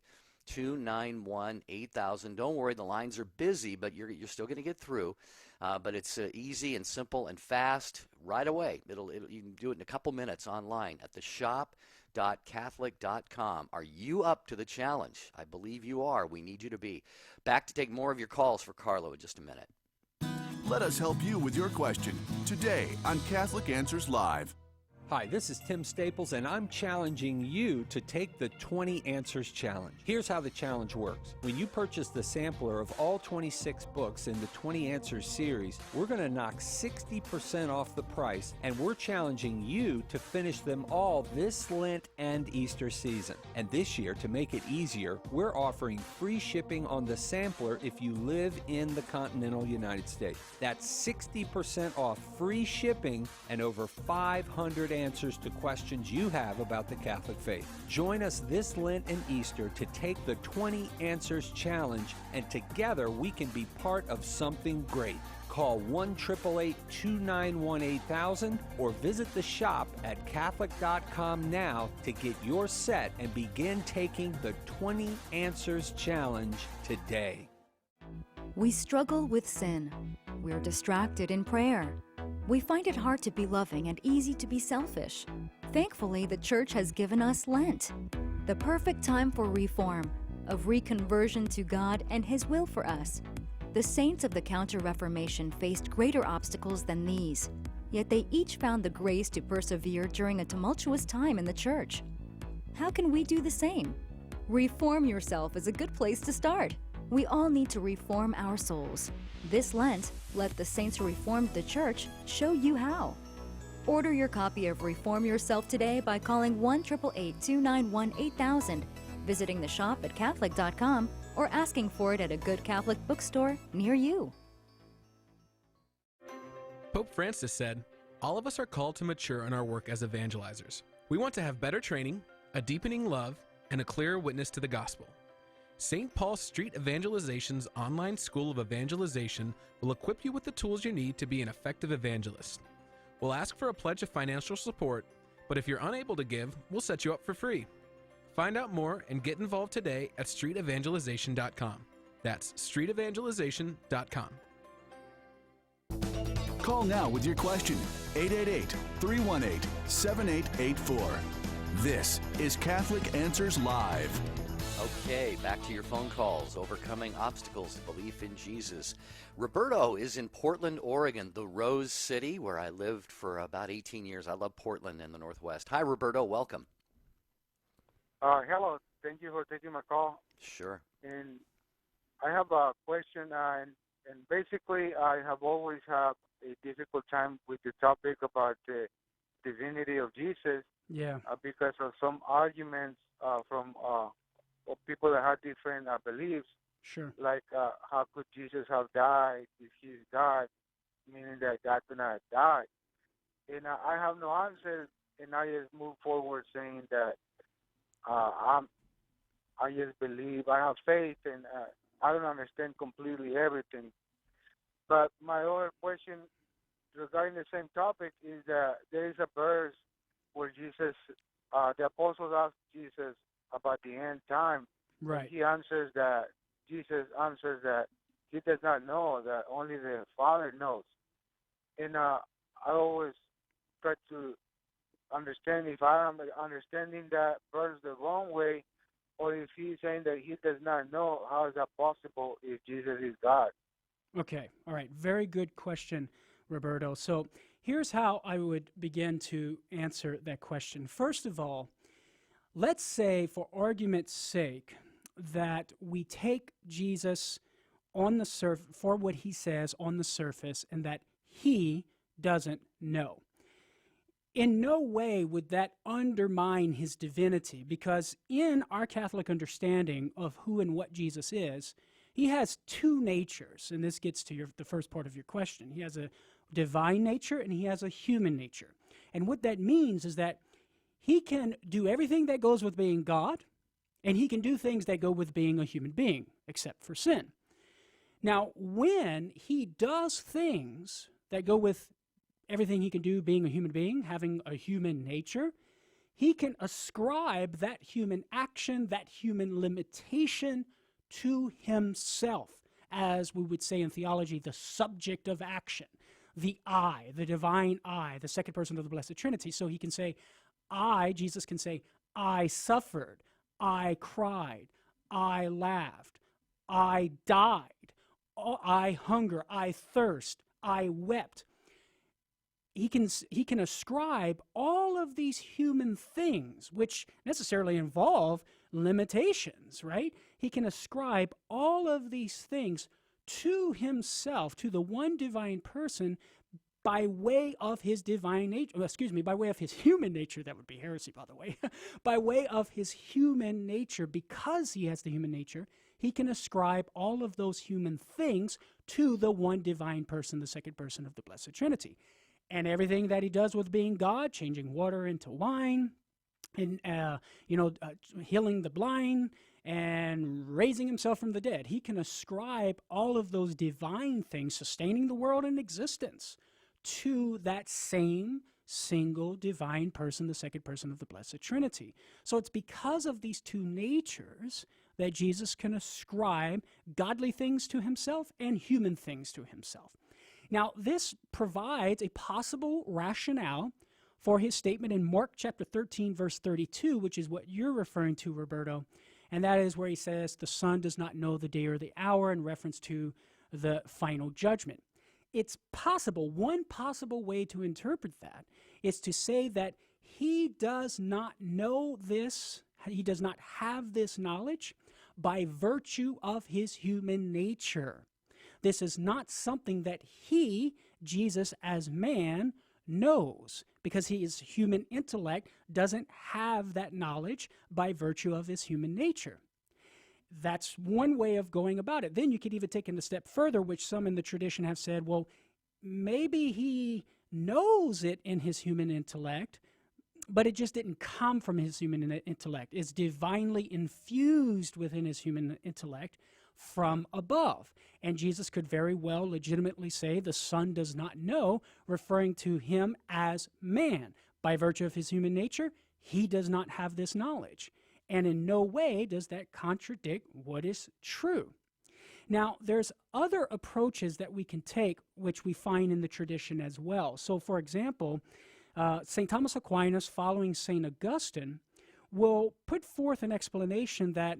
888-291-8000. Don't worry, the lines are busy, but you're still going to get through. But it's easy and simple and fast right away. You can do it in a couple minutes online at the shop.catholic.com. Are you up to the challenge? I believe you are. We need you to be. Back to take more of your calls for Carlo in just a minute. Let us help you with your question today on Catholic Answers Live. Hi, this is Tim Staples, and I'm challenging you to take the 20 Answers Challenge. Here's how the challenge works. When you purchase the sampler of all 26 books in the 20 Answers series, we're going to knock 60% off the price, and we're challenging you to finish them all this Lent and Easter season. And this year, to make it easier, we're offering free shipping on the sampler if you live in the continental United States. That's 60% off free shipping and over 500 answers to questions you have about the Catholic faith. Join us this Lent and Easter to take the 20 Answers Challenge, and together we can be part of something great. Call 1-888-291-8000 or visit the shop at Catholic.com now to get your set and begin taking the 20 Answers Challenge today. We struggle with sin. We're distracted in prayer. We find it hard to be loving and easy to be selfish. Thankfully, the Church has given us Lent, the perfect time for reform, of reconversion to God and His will for us. The saints of the Counter-Reformation faced greater obstacles than these, yet they each found the grace to persevere during a tumultuous time in the Church. How can we do the same? Reform yourself is a good place to start. We all need to reform our souls. This Lent, let the saints who reformed the Church show you how. Order your copy of Reform Yourself today by calling 1-888-291-8000, visiting the shop at Catholic.com, or asking for it at a good Catholic bookstore near you. Pope Francis said, "All of us are called to mature in our work as evangelizers. We want to have better training, a deepening love, and a clearer witness to the gospel. St. Paul Street Evangelization's online school of evangelization will equip you with the tools you need to be an effective evangelist. We'll ask for a pledge of financial support, but if you're unable to give, we'll set you up for free. Find out more and get involved today at streetevangelization.com. That's streetevangelization.com. Call now with your question, 888-318-7884. This is Catholic Answers Live. Okay, back to your phone calls. Overcoming obstacles to belief in Jesus. Roberto is in Portland, Oregon, the Rose City, where I lived for about 18 years. I love Portland in the Northwest. Hi, Roberto. Welcome. Hello. Thank you for taking my call. Sure. And I have a question, and basically I have always had a difficult time with the topic about the divinity of Jesus. Yeah. Because of some arguments from people that have different beliefs. Sure. Like, how could Jesus have died if he's God, meaning that God could not die? And I have no answer, and I just move forward saying that I just believe, I have faith, and I don't understand completely everything. But my other question regarding the same topic is that there is a verse where Jesus, the apostles asked Jesus about the end time. Right. And Jesus answers that he does not know, that only the Father knows. And I always try to understand if I am understanding that verse the wrong way, or if he's saying that he does not know. How is that possible if Jesus is God? Okay. All right. Very good question, Roberto. So here's how I would begin to answer that question. First of all, let's say, for argument's sake, that we take Jesus on the for what he says on the surface, and that he doesn't know. In no way would that undermine his divinity, because in our Catholic understanding of who and what Jesus is, he has two natures, and this gets to the first part of your question. He has a divine nature and he has a human nature. And what that means is that he can do everything that goes with being God, and he can do things that go with being a human being, except for sin. Now, when he does things that go with everything he can do being a human being, having a human nature, he can ascribe that human action, that human limitation to himself, as we would say in theology, the subject of action, the I, the divine I, the second person of the Blessed Trinity. So he can say, Jesus can say, I suffered, I cried, I laughed, I died, I hunger, I thirst, I wept. He can ascribe all of these human things, which necessarily involve limitations, right? He can ascribe all of these things to himself, to the one divine person, by way of his divine nature, by way of his human nature. That would be heresy, by the way. By way of his human nature, because he has the human nature, he can ascribe all of those human things to the one divine person, the second person of the Blessed Trinity. And everything that he does with being God, changing water into wine, and healing the blind, and raising himself from the dead, he can ascribe all of those divine things, sustaining the world in existence, to that same single divine person, the second person of the Blessed Trinity. So it's because of these two natures that Jesus can ascribe godly things to himself and human things to himself. Now, this provides a possible rationale for his statement in Mark chapter 13, verse 32, which is what you're referring to, Roberto, and that is where he says the Son does not know the day or the hour, in reference to the final judgment. It's possible, one possible way to interpret that is to say that he does not know this, he does not have this knowledge by virtue of his human nature. This is not something that he, Jesus as man, knows, because his human intellect doesn't have that knowledge by virtue of his human nature. That's one way of going about it. Then you could even take it a step further, which some in the tradition have said, well, maybe he knows it in his human intellect, but it just didn't come from his human intellect. It's divinely infused within his human intellect from above. And Jesus could very well legitimately say the Son does not know, referring to him as man. By virtue of his human nature, he does not have this knowledge. And in no way does that contradict what is true. Now, there's other approaches that we can take, which we find in the tradition as well. So, for example, St. Thomas Aquinas, following St. Augustine, will put forth an explanation that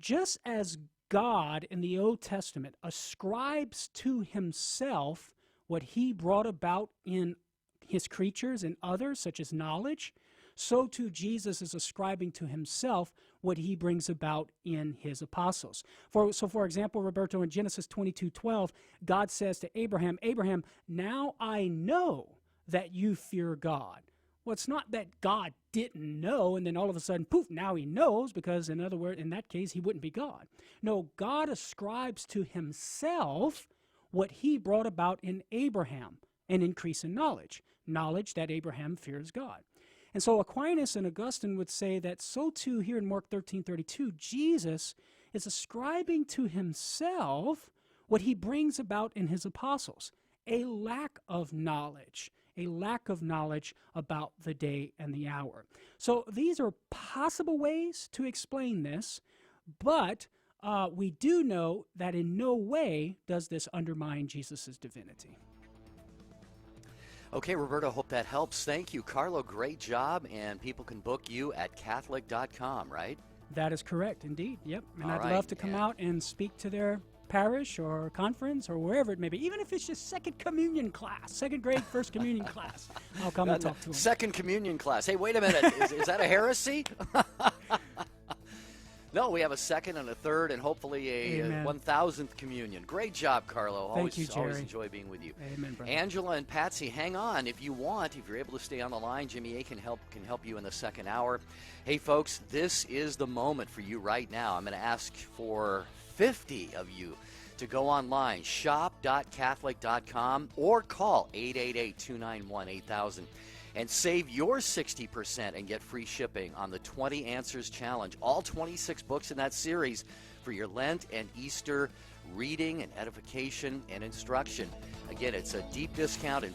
just as God in the Old Testament ascribes to himself what he brought about in his creatures and others, such as knowledge, so too Jesus is ascribing to himself what he brings about in his apostles. For example, Roberto, in Genesis 22:12, God says to Abraham, Abraham, now I know that you fear God. Well, it's not that God didn't know and then all of a sudden, poof, now he knows, because in other words, in that case, he wouldn't be God. No, God ascribes to himself what he brought about in Abraham, an increase in knowledge that Abraham fears God. And so Aquinas and Augustine would say that so too here in Mark 13:32, Jesus is ascribing to himself what he brings about in his apostles, a lack of knowledge about the day and the hour. So these are possible ways to explain this, but we do know that in no way does this undermine Jesus' divinity. Okay, Roberto, hope that helps. Thank you. Carlo, great job, and people can book you at Catholic.com, right? That is correct, indeed. Yep. And All I'd right, love to come out and speak to their parish or conference or wherever it may be, even if it's just second communion class, second grade, first communion class. I'll come and talk to them. Second communion class. Hey, wait a minute. Is that a heresy? No, we have a second and a third and hopefully a 1,000th communion. Great job, Carlo. Thank you, Jerry. Always enjoy being with you. Amen, brother. Angela and Patsy, hang on if you want. If you're able to stay on the line, Jimmy A can help you in the second hour. Hey, folks, this is the moment for you right now. I'm going to ask for 50 of you to go online, shop.catholic.com, or call 888-291-8000. And save your 60% and get free shipping on the 20 Answers Challenge. All 26 books in that series for your Lent and Easter reading and edification and instruction. Again, it's a deep discount and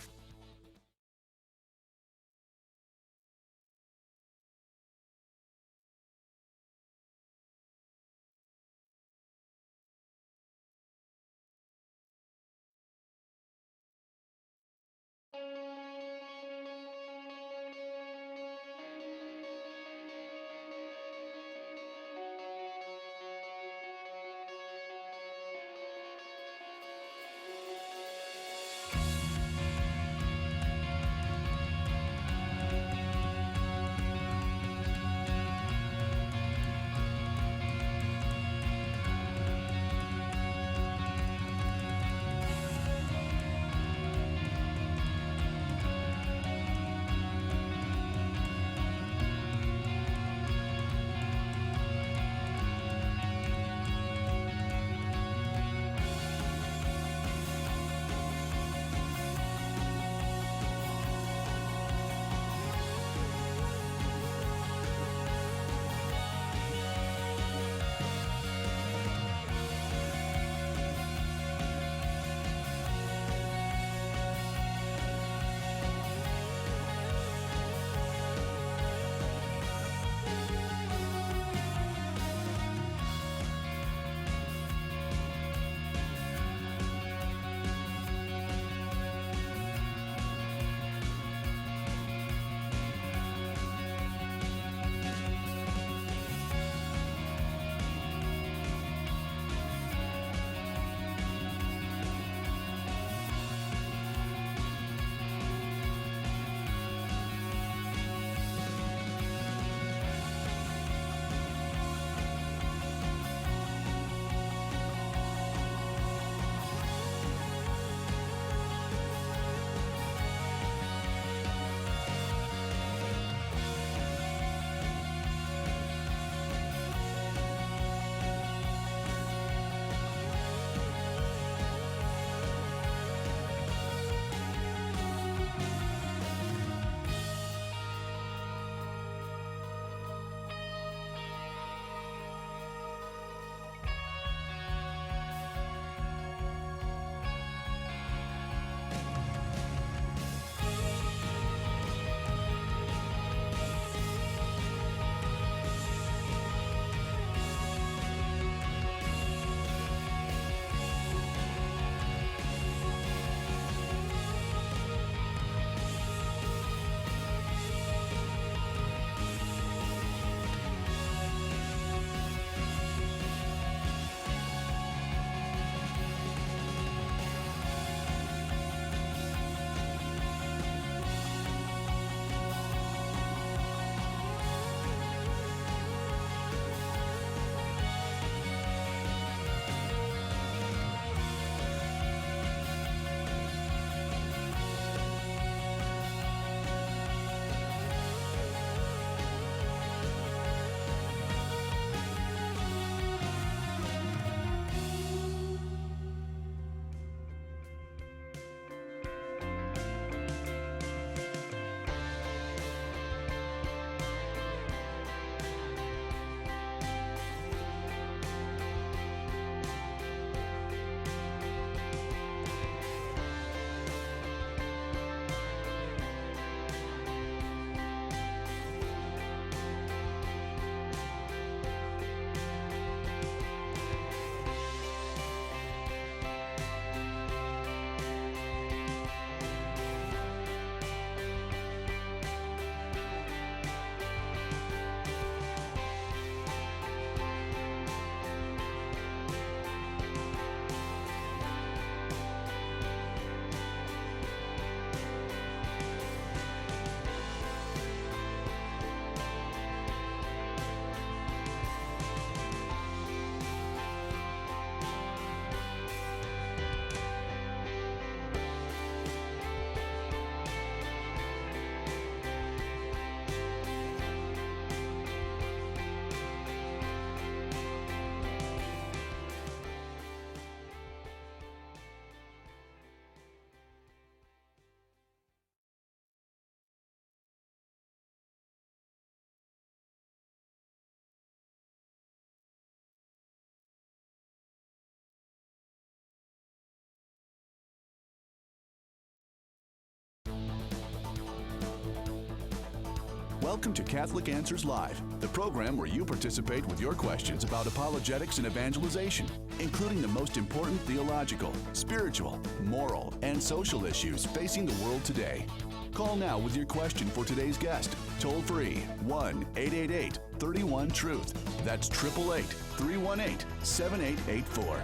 Welcome to Catholic Answers Live, the program where you participate with your questions about apologetics and evangelization, including the most important theological, spiritual, moral, and social issues facing the world today. Call now with your question for today's guest. Toll free 1-888-31-TRUTH. That's 888-318-7884.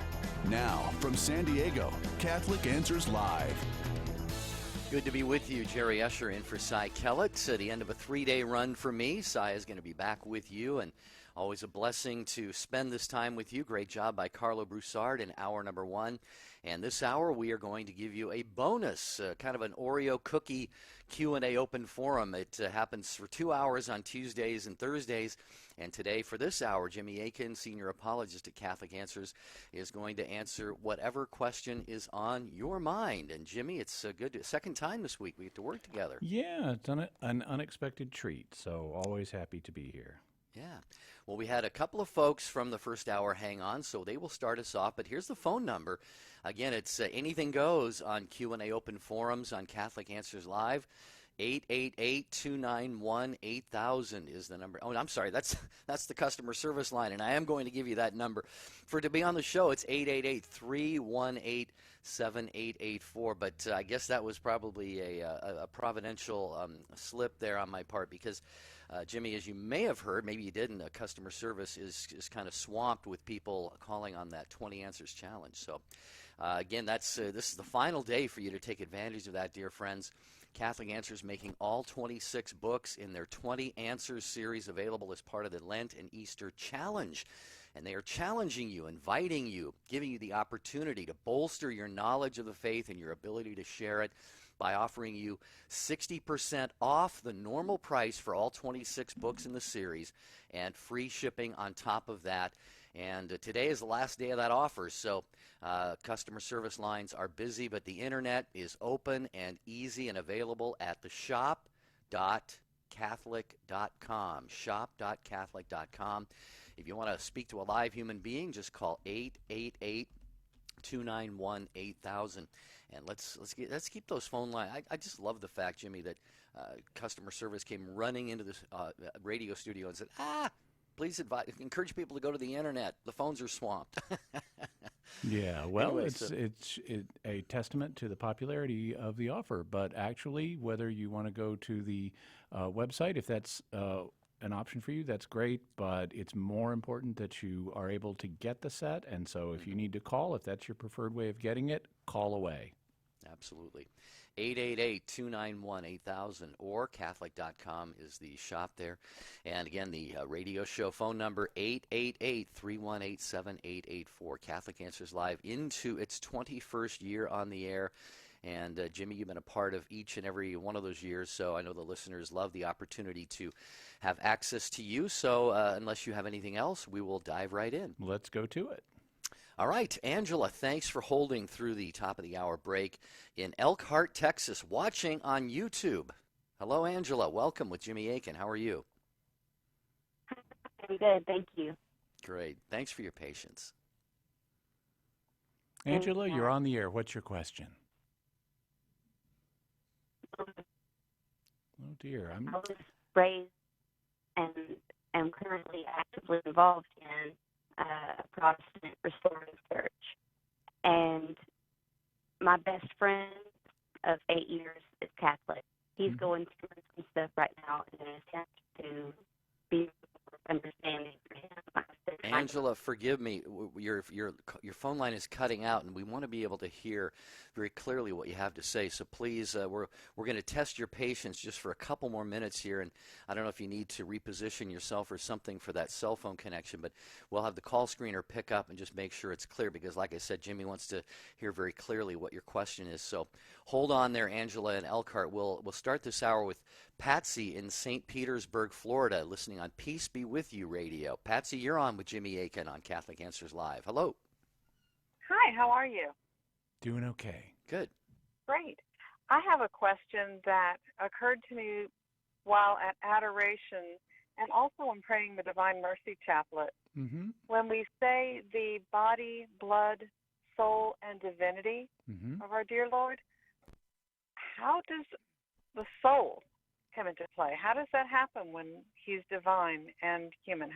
Now, from San Diego, Catholic Answers Live. Good to be with you. Jerry Usher in for Cy Kellett. At the end of a 3-day run for me, Cy is going to be back with you, and always a blessing to spend this time with you. Great job by Carlo Broussard in hour number 1. And this hour, we are going to give you a bonus, kind of an Oreo cookie Q&A open forum. It happens for 2 hours on Tuesdays and Thursdays. And today, for this hour, Jimmy Akin, senior apologist at Catholic Answers, is going to answer whatever question is on your mind. And Jimmy, it's a good second time this week we get to work together. Yeah, it's an unexpected treat, so always happy to be here. Yeah. Well, we had a couple of folks from the first hour hang on, so they will start us off. But here's the phone number. Again, it's anything goes on Q&A open forums on Catholic Answers Live. 888-291-8000 is the number. Oh, I'm sorry, that's the customer service line, and I am going to give you that number. To be on the show, it's 888-318-7884, but I guess that was probably a providential slip there on my part because, Jimmy, as you may have heard, maybe you didn't, customer service is kind of swamped with people calling on that 20 Answers Challenge. So, again, this is the final day for you to take advantage of that, dear friends. Catholic Answers making all 26 books in their 20 Answers series available as part of the Lent and Easter Challenge. And they are challenging you, inviting you, giving you the opportunity to bolster your knowledge of the faith and your ability to share it by offering you 60% off the normal price for all 26 books in the series and free shipping on top of that. And today is the last day of that offer, so customer service lines are busy, but the internet is open and easy and available at the shop.catholic.com, shop.catholic.com. If you want to speak to a live human being, just call 888-291-8000. And let's keep those phone lines. I just love the fact, Jimmy, that customer service came running into this radio studio and said, please encourage people to go to the internet. The phones are swamped. Yeah, well, Anyway, it's a testament to the popularity of the offer. But actually, whether you want to go to the website, if that's an option for you, that's great. But it's more important that you are able to get the set. And so if you need to call, if that's your preferred way of getting it, call away. Absolutely. 888-291-8000 or Catholic.com is the shop there. And again, the radio show phone number, 888-318-7884. Catholic Answers Live into its 21st year on the air. And Jimmy, you've been a part of each and every one of those years, so I know the listeners love the opportunity to have access to you. So unless you have anything else, we will dive right in. Let's go to it. All right, Angela, thanks for holding through the top of the hour break in Elkhart, Texas, watching on YouTube. Hello, Angela. Welcome with Jimmy Akin. How are you? I'm good, thank you. Great. Thanks for your patience. Angela, you're on the air. What's your question? Oh dear, I was raised and am currently actively involved in a Protestant Restorative Church. And my best friend of 8 years is Catholic. He's going through some stuff right now in an attempt to be understanding for him. Angela, forgive me. Your phone line is cutting out, and we want to be able to hear very clearly what you have to say. So please, we're going to test your patience just for a couple more minutes here, and I don't know if you need to reposition yourself or something for that cell phone connection, but we'll have the call screener pick up and just make sure it's clear because, like I said, Jimmy wants to hear very clearly what your question is. So hold on there, Angela and Elkhart. We'll start this hour with Patsy in St. Petersburg, Florida, listening on Peace Be With You Radio. Patsy, you're on with Jimmy Akin on Catholic Answers Live. Hello. Hi, how are you? Doing okay. Good. Great. I have a question that occurred to me while at adoration and also when praying the Divine Mercy Chaplet. Mm-hmm. When we say the body, blood, soul, and divinity of our dear Lord, how does the soul come into play? How does that happen when he's divine and human?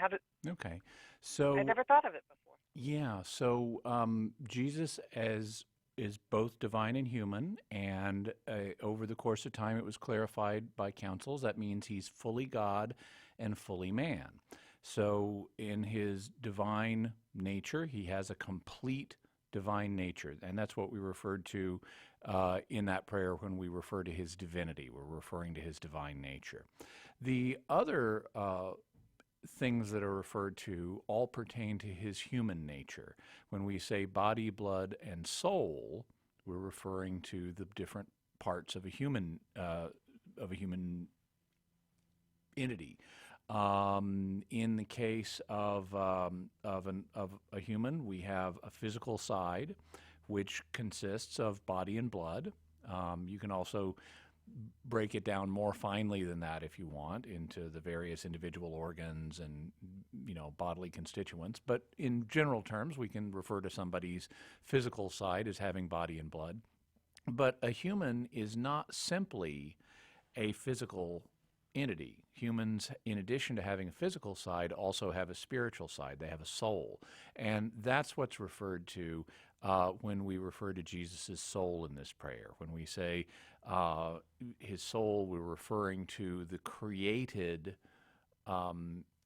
Okay. So I never thought of it before. yeah, so Jesus is both divine and human, and over the course of time it was clarified by councils. That means he's fully God and fully man. So in his divine nature, he has a complete divine nature, and that's what we referred to in that prayer when we refer to his divinity. We're referring to his divine nature. The other things that are referred to all pertain to his human nature. When we say body, blood, and soul, we're referring to the different parts of a human entity. In the case of a human, we have a physical side, which consists of body and blood. You can also break it down more finely than that if you want into the various individual organs and bodily constituents, but in general terms we can refer to somebody's physical side as having body and blood. But a human is not simply a physical entity. Humans, in addition to having a physical side, also have a spiritual side. They have a soul, and that's what's referred to when we refer to Jesus' soul in this prayer. When we say his soul, we're referring to the created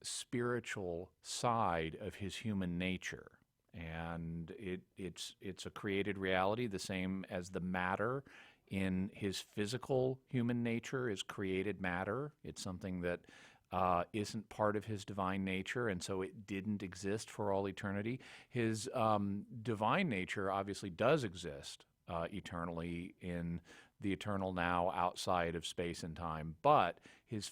spiritual side of his human nature. And it's a created reality, the same as the matter in his physical human nature is created matter. It's something that isn't part of his divine nature, and so it didn't exist for all eternity. His divine nature obviously does exist eternally in the eternal now outside of space and time, but his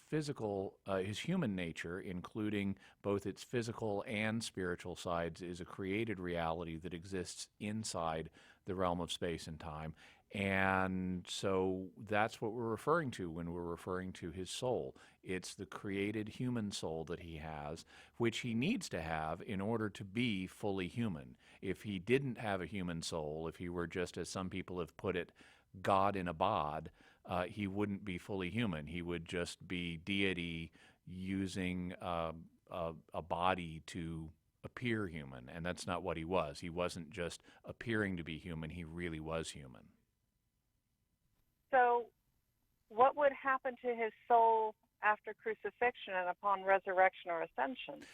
human nature, including both its physical and spiritual sides, is a created reality that exists inside the realm of space and time. And so that's what we're referring to when we're referring to his soul. It's the created human soul that he has, which he needs to have in order to be fully human. If he didn't have a human soul, if he were just, as some people have put it, God in a bod, he wouldn't be fully human. He would just be deity using a body to appear human, and that's not what he was. He wasn't just appearing to be human, he really was human. So what would happen to his soul after crucifixion and upon resurrection or ascension?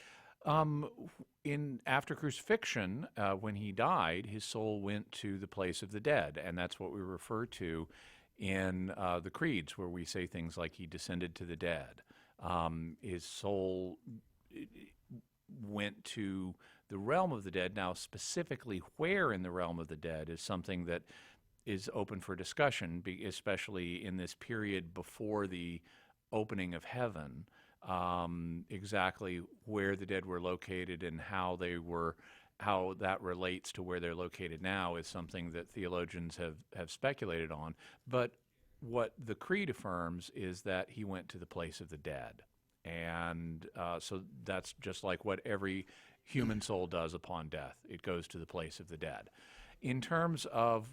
After crucifixion, when he died, his soul went to the place of the dead, and that's what we refer to in the creeds, where we say things like he descended to the dead. His soul went to the realm of the dead. Now, specifically where in the realm of the dead is something that is open for discussion, especially in this period before the opening of heaven. Exactly where the dead were located and how that relates to where they're located now is something that theologians have speculated on. But what the creed affirms is that he went to the place of the dead. And so that's just like what every human soul does upon death. It goes to the place of the dead. In terms of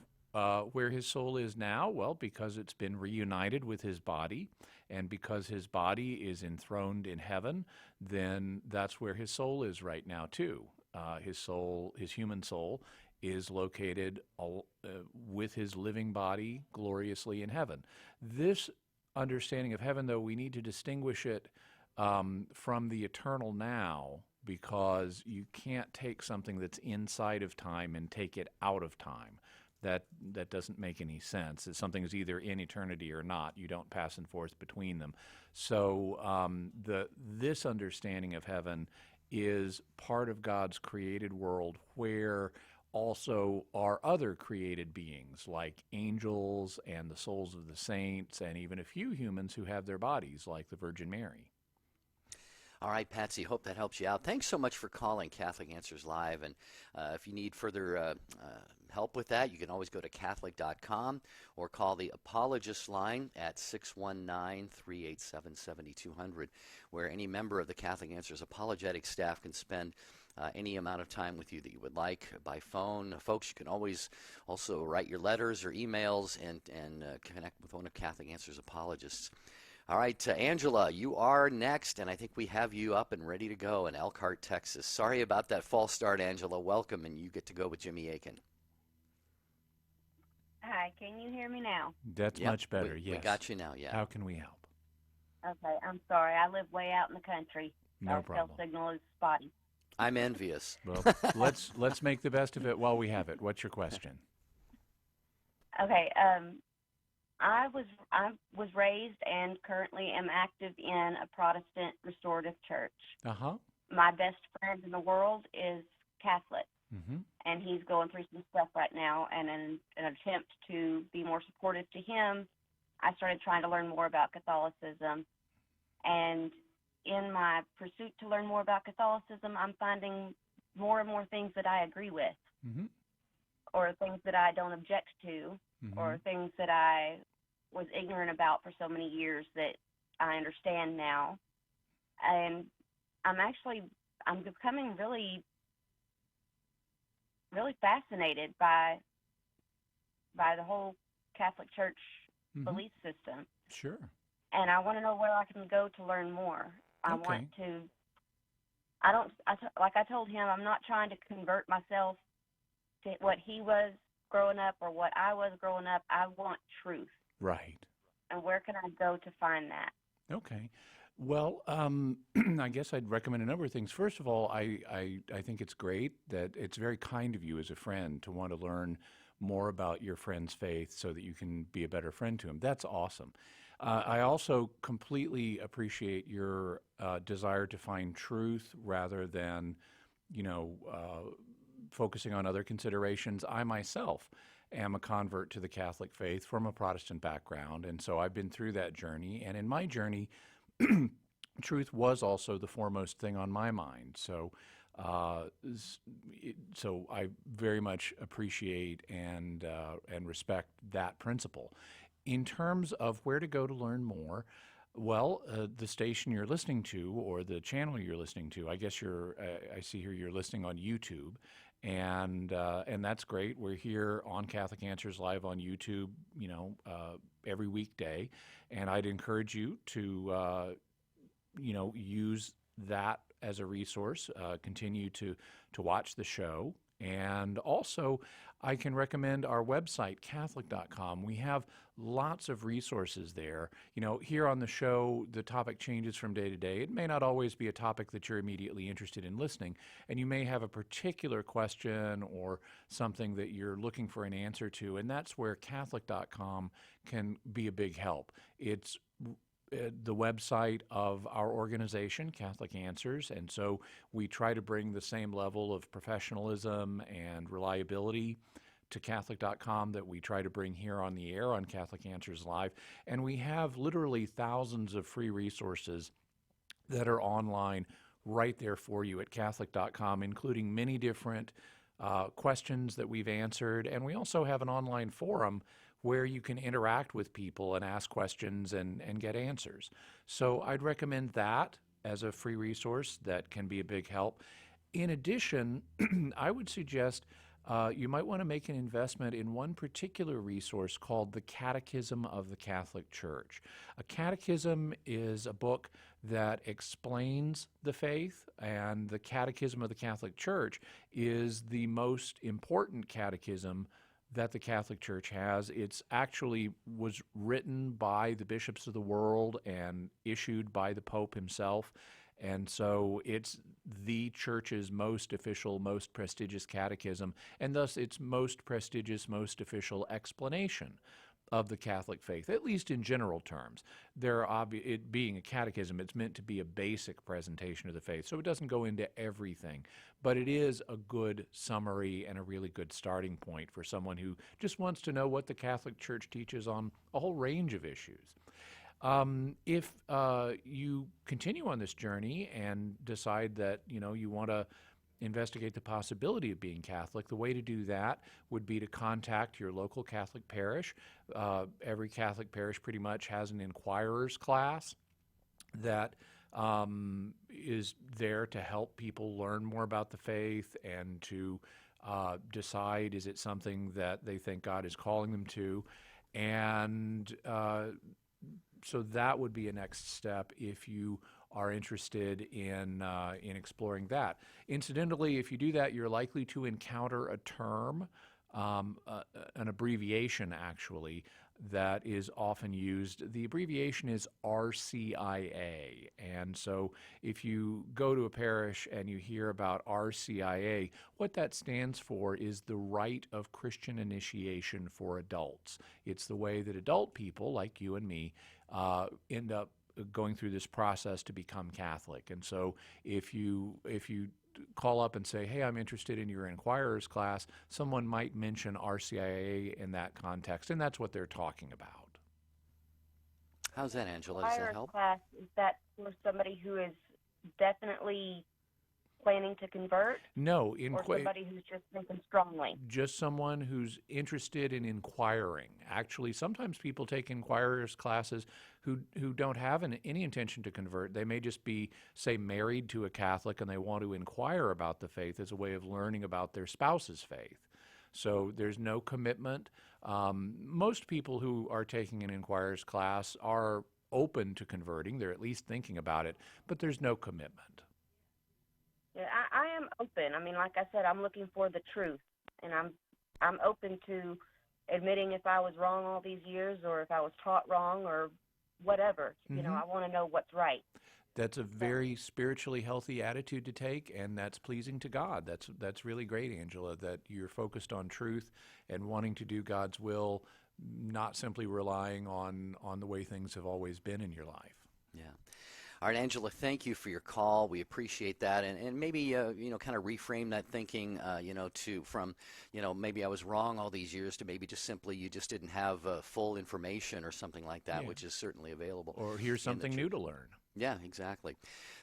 where his soul is now, well, because it's been reunited with his body, and because his body is enthroned in heaven, then that's where his soul is right now too. His human soul, is located with his living body gloriously in heaven. This understanding of heaven, though, we need to distinguish it from the eternal now, because you can't take something that's inside of time and take it out of time. That doesn't make any sense. Something is either in eternity or not. You don't pass and forth between them. So this understanding of heaven is part of God's created world, where also are other created beings like angels and the souls of the saints, and even a few humans who have their bodies, like the Virgin Mary. All right, Patsy, hope that helps you out. Thanks so much for calling Catholic Answers Live. And if you need further help with that, you can always go to Catholic.com or call the Apologist line at 619-387-7200, where any member of the Catholic Answers apologetic staff can spend any amount of time with you that you would like by phone. Folks, you can always also write your letters or emails and connect with one of Catholic Answers apologists. All right, Angela, you are next, and I think we have you up and ready to go in Elkhart, Texas. Sorry about that false start, Angela. Welcome, and you get to go with Jimmy Akin. Hi, can you hear me now? That's much better, we yes. got you now, yeah. How can we help? Okay, I'm sorry. I live way out in the country. No Our problem. cell signal is spotty. I'm envious. Well, let's make the best of it while we have it. What's your question? Okay, I was raised and currently am active in a Protestant restorative church. Uh-huh. My best friend in the world is Catholic, Mm-hmm. and he's going through some stuff right now. And in an attempt to be more supportive to him, I started trying to learn more about Catholicism. And in my pursuit to learn more about Catholicism, I'm finding more and more things that I agree with, Mm-hmm. or things that I don't object to, Mm-hmm. or things that I was ignorant about for so many years that I understand now. And I'm becoming really, really fascinated by the whole Catholic Church Mhm. belief system. Sure. And I want to know where I can go to learn more. I Okay. want to, like I told him, I'm not trying to convert myself to what he was growing up or what I was growing up. I want truth. Right. And where can I go to find that? Okay. Well, I guess I'd recommend a number of things. First of all, I think it's great that it's very kind of you as a friend to want to learn more about your friend's faith so that you can be a better friend to him. That's awesome. I also completely appreciate your desire to find truth rather than, focusing on other considerations. I myself am a convert to the Catholic faith from a Protestant background, and so I've been through that journey. And in my journey, truth was also the foremost thing on my mind. So I very much appreciate and respect that principle. In terms of where to go to learn more, well, the station you're listening to or the channel you're listening to, I guess I see here you're listening on YouTube, and that's great. We're here on Catholic Answers Live on YouTube, every weekday, and I'd encourage you to use that as a resource. Continue to watch the show. And also, I can recommend our website, Catholic.com. We have lots of resources there. Here on the show, the topic changes from day to day. It may not always be a topic that you're immediately interested in listening, and you may have a particular question or something that you're looking for an answer to, and that's where Catholic.com can be a big help. It's the website of our organization, Catholic Answers, and so we try to bring the same level of professionalism and reliability to Catholic.com that we try to bring here on the air on Catholic Answers Live. And we have literally thousands of free resources that are online right there for you at Catholic.com, including many different questions that we've answered. And we also have an online forum where you can interact with people and ask questions and get answers. So I'd recommend that as a free resource that can be a big help. In addition, I would suggest you might want to make an investment in one particular resource called the Catechism of the Catholic Church. A catechism is a book that explains the faith, and the Catechism of the Catholic Church is the most important catechism that the Catholic Church has. It's actually was written by the bishops of the world and issued by the Pope himself. And so it's the Church's most official, most prestigious catechism, and thus its most prestigious, most official explanation of the Catholic faith, at least in general terms. It being a catechism, it's meant to be a basic presentation of the faith, so it doesn't go into everything, but it is a good summary and a really good starting point for someone who just wants to know what the Catholic Church teaches on a whole range of issues. If you continue on this journey and decide that you want to investigate the possibility of being Catholic, the way to do that would be to contact your local Catholic parish. Every Catholic parish pretty much has an inquirer's class that is there to help people learn more about the faith and to decide, is it something that they think God is calling them to, and so that would be a next step if you are interested in exploring that. Incidentally, if you do that, you're likely to encounter a term, an abbreviation actually, that is often used. The abbreviation is RCIA. And so if you go to a parish and you hear about RCIA, what that stands for is the Rite of Christian Initiation for Adults. It's the way that adult people, like you and me, end up going through this process to become Catholic. And so if you call up and say, hey, I'm interested in your Inquirer's class, someone might mention RCIA in that context, and that's what they're talking about. How's that, Angela? Does that Inquirer's help? class, is that for somebody who is definitely planning to convert? No, or somebody who's just thinking strongly? Just someone who's interested in inquiring. Actually, sometimes people take Inquirer's classes who don't have any intention to convert. They may just be, say, married to a Catholic and they want to inquire about the faith as a way of learning about their spouse's faith. So there's no commitment. Most people who are taking an Inquirer's class are open to converting. They're at least thinking about it, but there's no commitment. Yeah, I am open. I mean, like I said, I'm looking for the truth, and I'm open to admitting if I was wrong all these years, or if I was taught wrong, or whatever. You know, I want to know what's right. That's a very spiritually healthy attitude to take, and that's pleasing to God. That's really great, Angela, that you're focused on truth and wanting to do God's will, not simply relying on the way things have always been in your life. Yeah. All right, Angela, thank you for your call. We appreciate that. And maybe, kind of reframe that thinking, from, maybe I was wrong all these years to maybe just simply you just didn't have full information or something like that, which is certainly available. Or here's something new to learn. Yeah, exactly.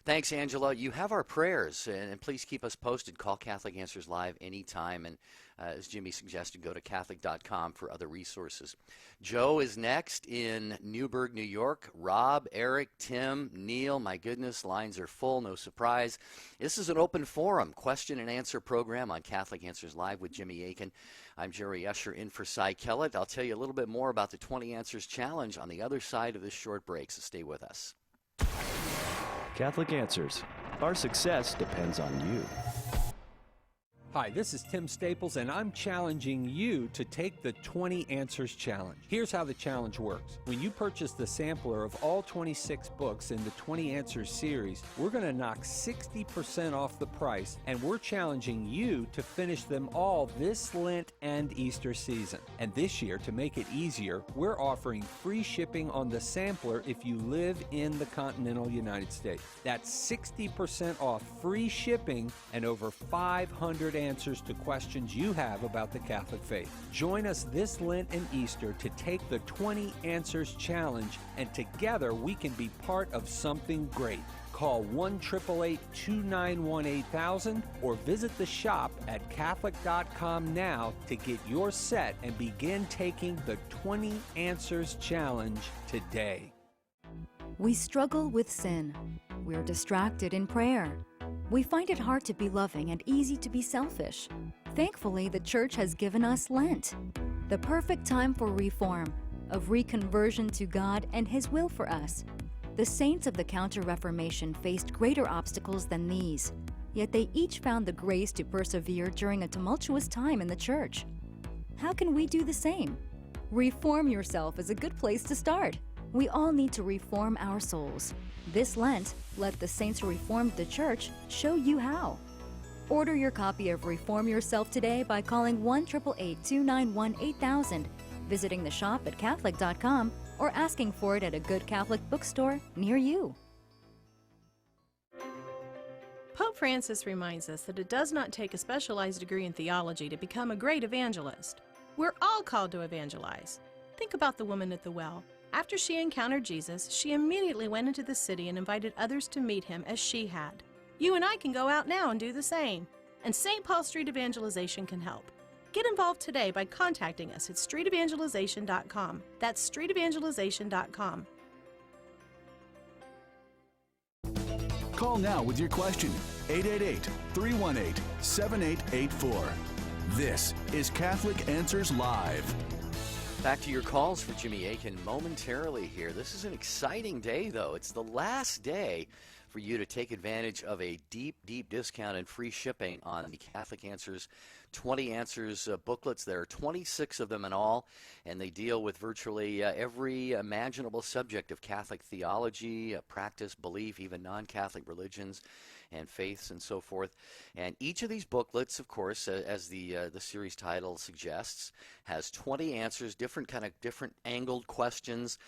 Thanks, Angela. You have our prayers, and please keep us posted. Call Catholic Answers Live anytime, and as Jimmy suggested, go to Catholic.com for other resources. Joe is next in Newburgh, New York. Rob, Eric, Tim, Neil, my goodness, lines are full, no surprise. This is an open forum, question and answer program on Catholic Answers Live with Jimmy Akin. I'm Jerry Usher in for Cy Kellett. I'll tell you a little bit more about the 20 Answers Challenge on the other side of this short break, so stay with us. Catholic Answers. Our success depends on you. Hi, this is Tim Staples, and I'm challenging you to take the 20 Answers Challenge. Here's how the challenge works. When you purchase the sampler of all 26 books in the 20 Answers series, we're going to knock 60% off the price, and we're challenging you to finish them all this Lent and Easter season. And this year, to make it easier, we're offering free shipping on the sampler if you live in the continental United States. That's 60% off free shipping and over 500 answers to questions you have about the Catholic faith. Join us this Lent and Easter to take the 20 Answers Challenge, and together we can be part of something great. Call 1-888-291-8000 or visit the shop at Catholic.com now to get your set and begin taking the 20 Answers Challenge today. We struggle with sin. We're distracted in prayer. We find it hard to be loving and easy to be selfish. Thankfully, the Church has given us Lent, the perfect time for reform, of reconversion to God and His will for us. The saints of the Counter-Reformation faced greater obstacles than these, yet they each found the grace to persevere during a tumultuous time in the Church. How can we do the same? Reform yourself is a good place to start. We all need to reform our souls. This Lent, let the saints who reformed the Church show you how. Order your copy of Reform Yourself today by calling 1-888-291-8000, visiting the shop at Catholic.com, or asking for it at a good Catholic bookstore near you. Pope Francis reminds us that it does not take a specialized degree in theology to become a great evangelist. We're all called to evangelize. Think about the woman at the well. After she encountered Jesus, she immediately went into the city and invited others to meet him as she had. You and I can go out now and do the same. And St. Paul Street Evangelization can help. Get involved today by contacting us at streetevangelization.com. That's streetevangelization.com. Call now with your question. 888-318-7884. This is Catholic Answers Live. Back to your calls for Jimmy Akin momentarily here. This is an exciting day, though. It's the last day for you to take advantage of a deep, deep discount and free shipping on the Catholic Answers 20 Answers booklets. There are 26 of them in all, and they deal with virtually every imaginable subject of Catholic theology, practice, belief, even non-Catholic religions and faiths and so forth. And each of these booklets, of course, as the series title suggests, has 20 answers, different angled questions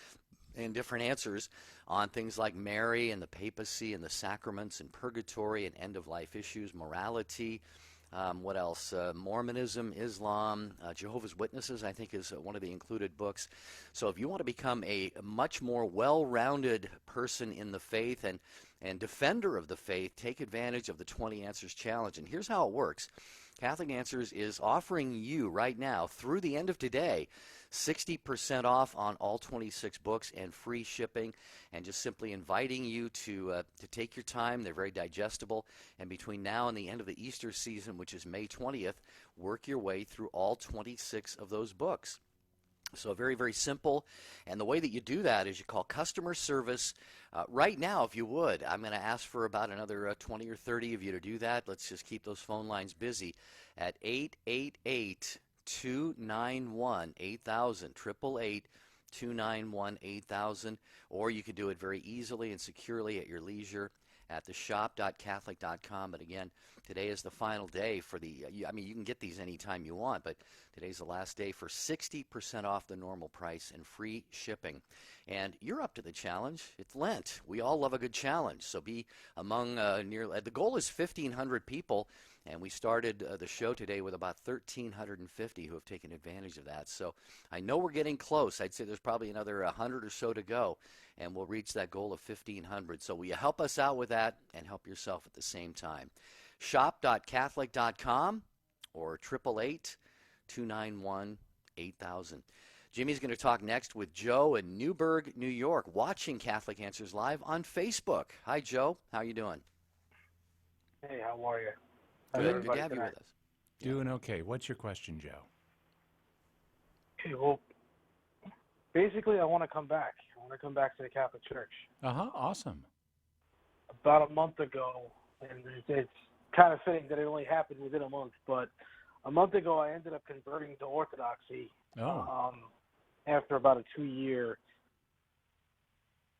and different answers on things like Mary and the papacy and the sacraments and purgatory and end-of-life issues, morality. What else? Mormonism, Islam, Jehovah's Witnesses, I think, is one of the included books. So if you want to become a much more well-rounded person in the faith and defender of the faith, take advantage of the 20 Answers Challenge. And here's how it works. Catholic Answers is offering you right now, through the end of today, 60% off on all 26 books and free shipping, and just simply inviting you to take your time. They're very digestible, and between now and the end of the Easter season, which is May 20th, work your way through all 26 of those books. So very, very simple, and the way that you do that is you call customer service right now, if you would. I'm going to ask for about another 20 or 30 of you to do that. Let's just keep those phone lines busy at 888-291-8000, 888-291-8000, or you could do it very easily and securely at your leisure at the shop.catholic.com. But again, today is the final day for the, you can get these anytime you want, but today's the last day for 60% off the normal price and free shipping. And you're up to the challenge. It's Lent. We all love a good challenge. So be among the goal is 1,500 people, and we started the show today with about 1,350 who have taken advantage of that. So I know we're getting close. I'd say there's probably another 100 or so to go, and we'll reach that goal of 1,500. So will you help us out with that and help yourself at the same time? Shop.catholic.com or 888-291-8000. Jimmy's going to talk next with Joe in Newburgh, New York, watching Catholic Answers Live on Facebook. Hi, Joe. How you doing? Hey, how are you? Good to have you with us. Doing okay. What's your question, Joe? Okay, well, basically, I want to come back. I want to come back to the Catholic Church. Awesome. About a month ago, and it's kind of fitting that it only happened within a month, but a month ago I ended up converting to Orthodoxy after about a 2-year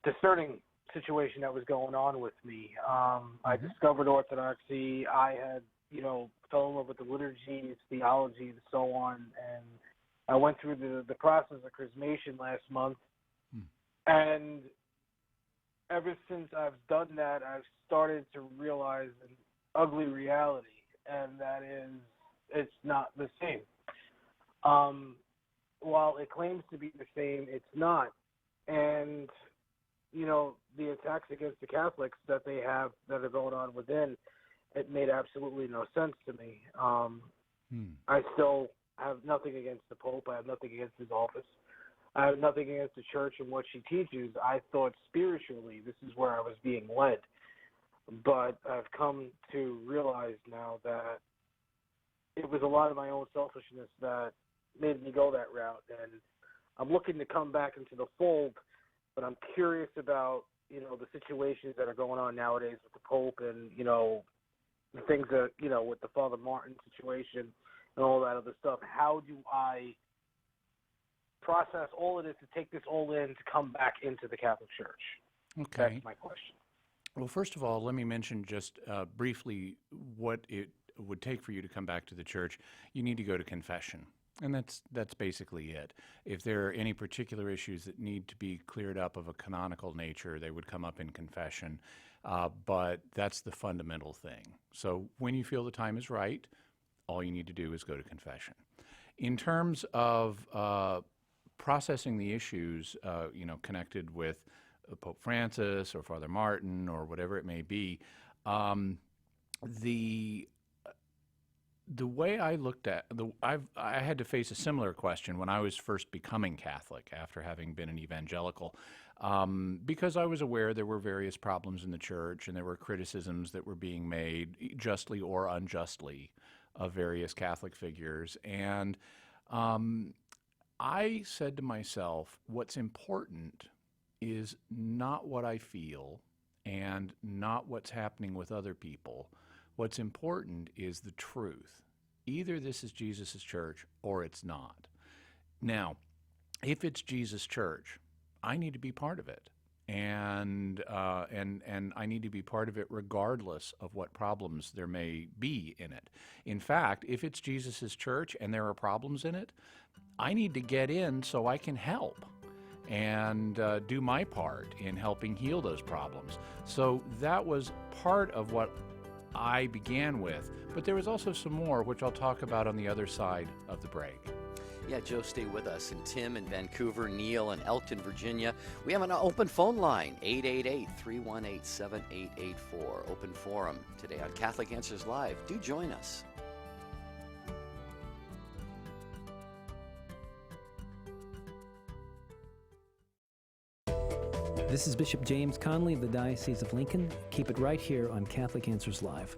discerning situation that was going on with me. I discovered Orthodoxy. I had, fell in love with the liturgy, theology, and so on, and I went through the process of chrismation last month, and ever since I've done that, I've started to realize an ugly reality, and that is it's not the same. While it claims to be the same, it's not. And, the attacks against the Catholics that they have that are going on within, it made absolutely no sense to me. I still have nothing against the Pope. I have nothing against his office. I have nothing against the Church and what she teaches. I thought spiritually this is where I was being led. But I've come to realize now that it was a lot of my own selfishness that made me go that route. And I'm looking to come back into the fold, but I'm curious about, the situations that are going on nowadays with the Pope and, the things that, with the Father Martin situation and all that other stuff. How do I process all of this to take this all in to come back into the Catholic Church? Okay. That's my question. Well, first of all, let me mention just briefly what it would take for you to come back to the church. You need to go to confession, and that's basically it. If there are any particular issues that need to be cleared up of a canonical nature, they would come up in confession, but that's the fundamental thing. So when you feel the time is right, all you need to do is go to confession. In terms of processing the issues, connected with Pope Francis or Father Martin or whatever it may be, the way I looked at I had to face a similar question when I was first becoming Catholic after having been an evangelical, because I was aware there were various problems in the church and there were criticisms that were being made, justly or unjustly, of various Catholic figures. And I said to myself, what's important is not what I feel and not what's happening with other people. What's important is the truth. Either this is Jesus' church or it's not. Now, if it's Jesus' church, I need to be part of it. And I need to be part of it regardless of what problems there may be in it. In fact, if it's Jesus' church and there are problems in it, I need to get in so I can help and do my part in helping heal those problems. So that was part of what I began with, but there was also some more, which I'll talk about on the other side of the break. Yeah, Joe, stay with us. And Tim in Vancouver, Neil in Elkton, Virginia. We have an open phone line, 888-318-7884. Open forum today on Catholic Answers Live. Do join us. This is Bishop James Conley of the Diocese of Lincoln. Keep it right here on Catholic Answers Live.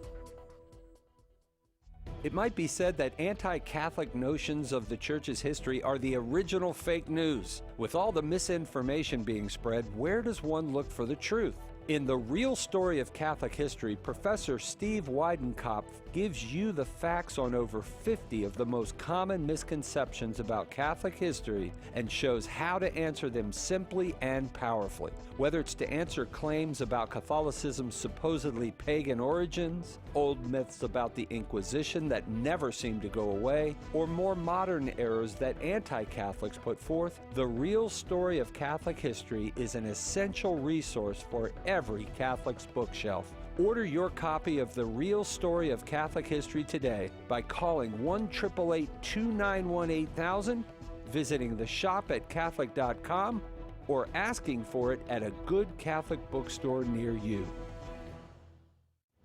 It might be said that anti-Catholic notions of the Church's history are the original fake news. With all the misinformation being spread, where does one look for the truth? In The Real Story of Catholic History, Professor Steve Weidenkopf gives you the facts on over 50 of the most common misconceptions about Catholic history and shows how to answer them simply and powerfully. Whether it's to answer claims about Catholicism's supposedly pagan origins, old myths about the Inquisition that never seem to go away, or more modern errors that anti-Catholics put forth, The Real Story of Catholic History is an essential resource for every Catholic's bookshelf. Order your copy of The Real Story of Catholic History today by calling 1-888-291-8000, visiting the shop at Catholic.com, or asking for it at a good Catholic bookstore near you.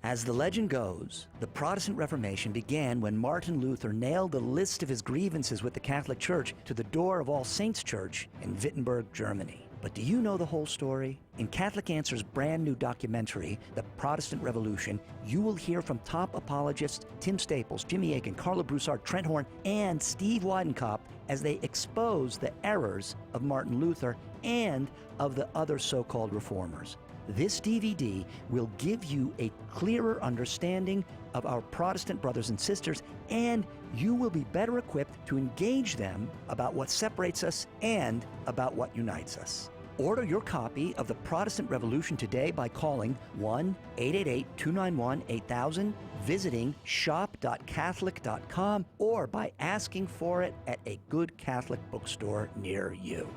As the legend goes, the Protestant Reformation began when Martin Luther nailed the list of his grievances with the Catholic Church to the door of All Saints Church in Wittenberg, Germany. But do you know the whole story? In Catholic Answers' brand new documentary, The Protestant Revolution, you will hear from top apologists Tim Staples, Jimmy Akin, Carla Broussard, Trent Horn, and Steve Weidenkopf as they expose the errors of Martin Luther and of the other so-called reformers. This DVD will give you a clearer understanding of our Protestant brothers and sisters, and you will be better equipped to engage them about what separates us and about what unites us. Order your copy of The Protestant Revolution today by calling 1-888-291-8000, visiting shop.catholic.com, or by asking for it at a good Catholic bookstore near you.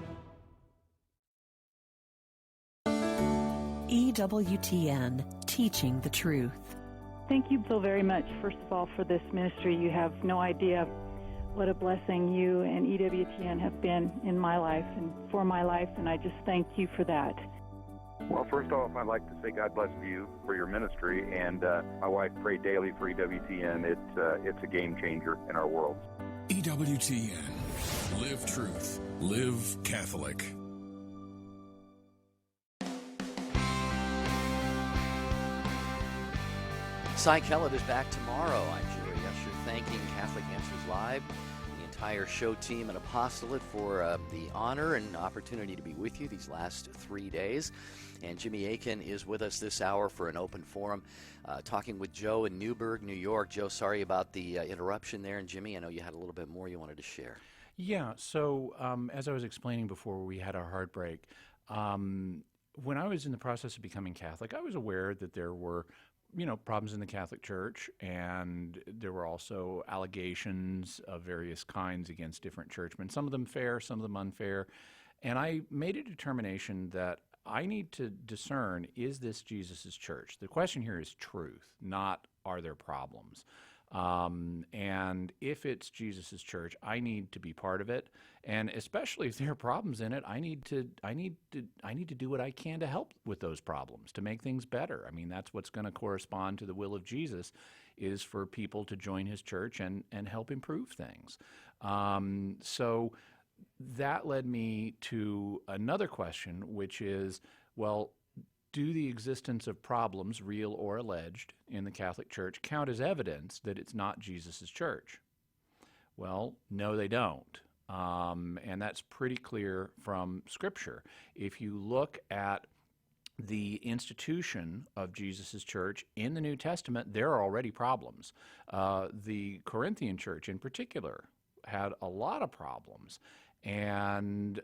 EWTN, Teaching the Truth. Thank you so very much, first of all, for this ministry. You have no idea what a blessing you and EWTN have been in my life and for my life, and I just thank you for that. Well, first off, I'd like to say God bless you for your ministry, and my wife prayed daily for EWTN. It's a game changer in our world. EWTN. Live truth. Live Catholic. Cy Kellett is back tomorrow. I'm Jerry Usher, thanking Catholic Answers Live, the entire show team and apostolate for the honor and opportunity to be with you these last 3 days. And Jimmy Akin is with us this hour for an open forum, talking with Joe in Newburgh, New York. Joe, sorry about the interruption there. And Jimmy, I know you had a little bit more you wanted to share. Yeah, so as I was explaining before we had our heartbreak, when I was in the process of becoming Catholic, I was aware that there were problems in the Catholic Church, and there were also allegations of various kinds against different churchmen, some of them fair, some of them unfair. And I made a determination that I need to discern, is this Jesus' church? The question here is truth, not are there problems? And if it's Jesus' church, I need to be part of it. And especially if there are problems in it, I need to do what I can to help with those problems, to make things better. I mean, that's what's going to correspond to the will of Jesus, is for people to join his church and help improve things. So that led me to another question, which is, well, do the existence of problems, real or alleged, in the Catholic Church count as evidence that it's not Jesus' church? Well, no, they don't. And that's pretty clear from Scripture. If you look at the institution of Jesus' church in the New Testament, there are already problems. The Corinthian church in particular had a lot of problems. And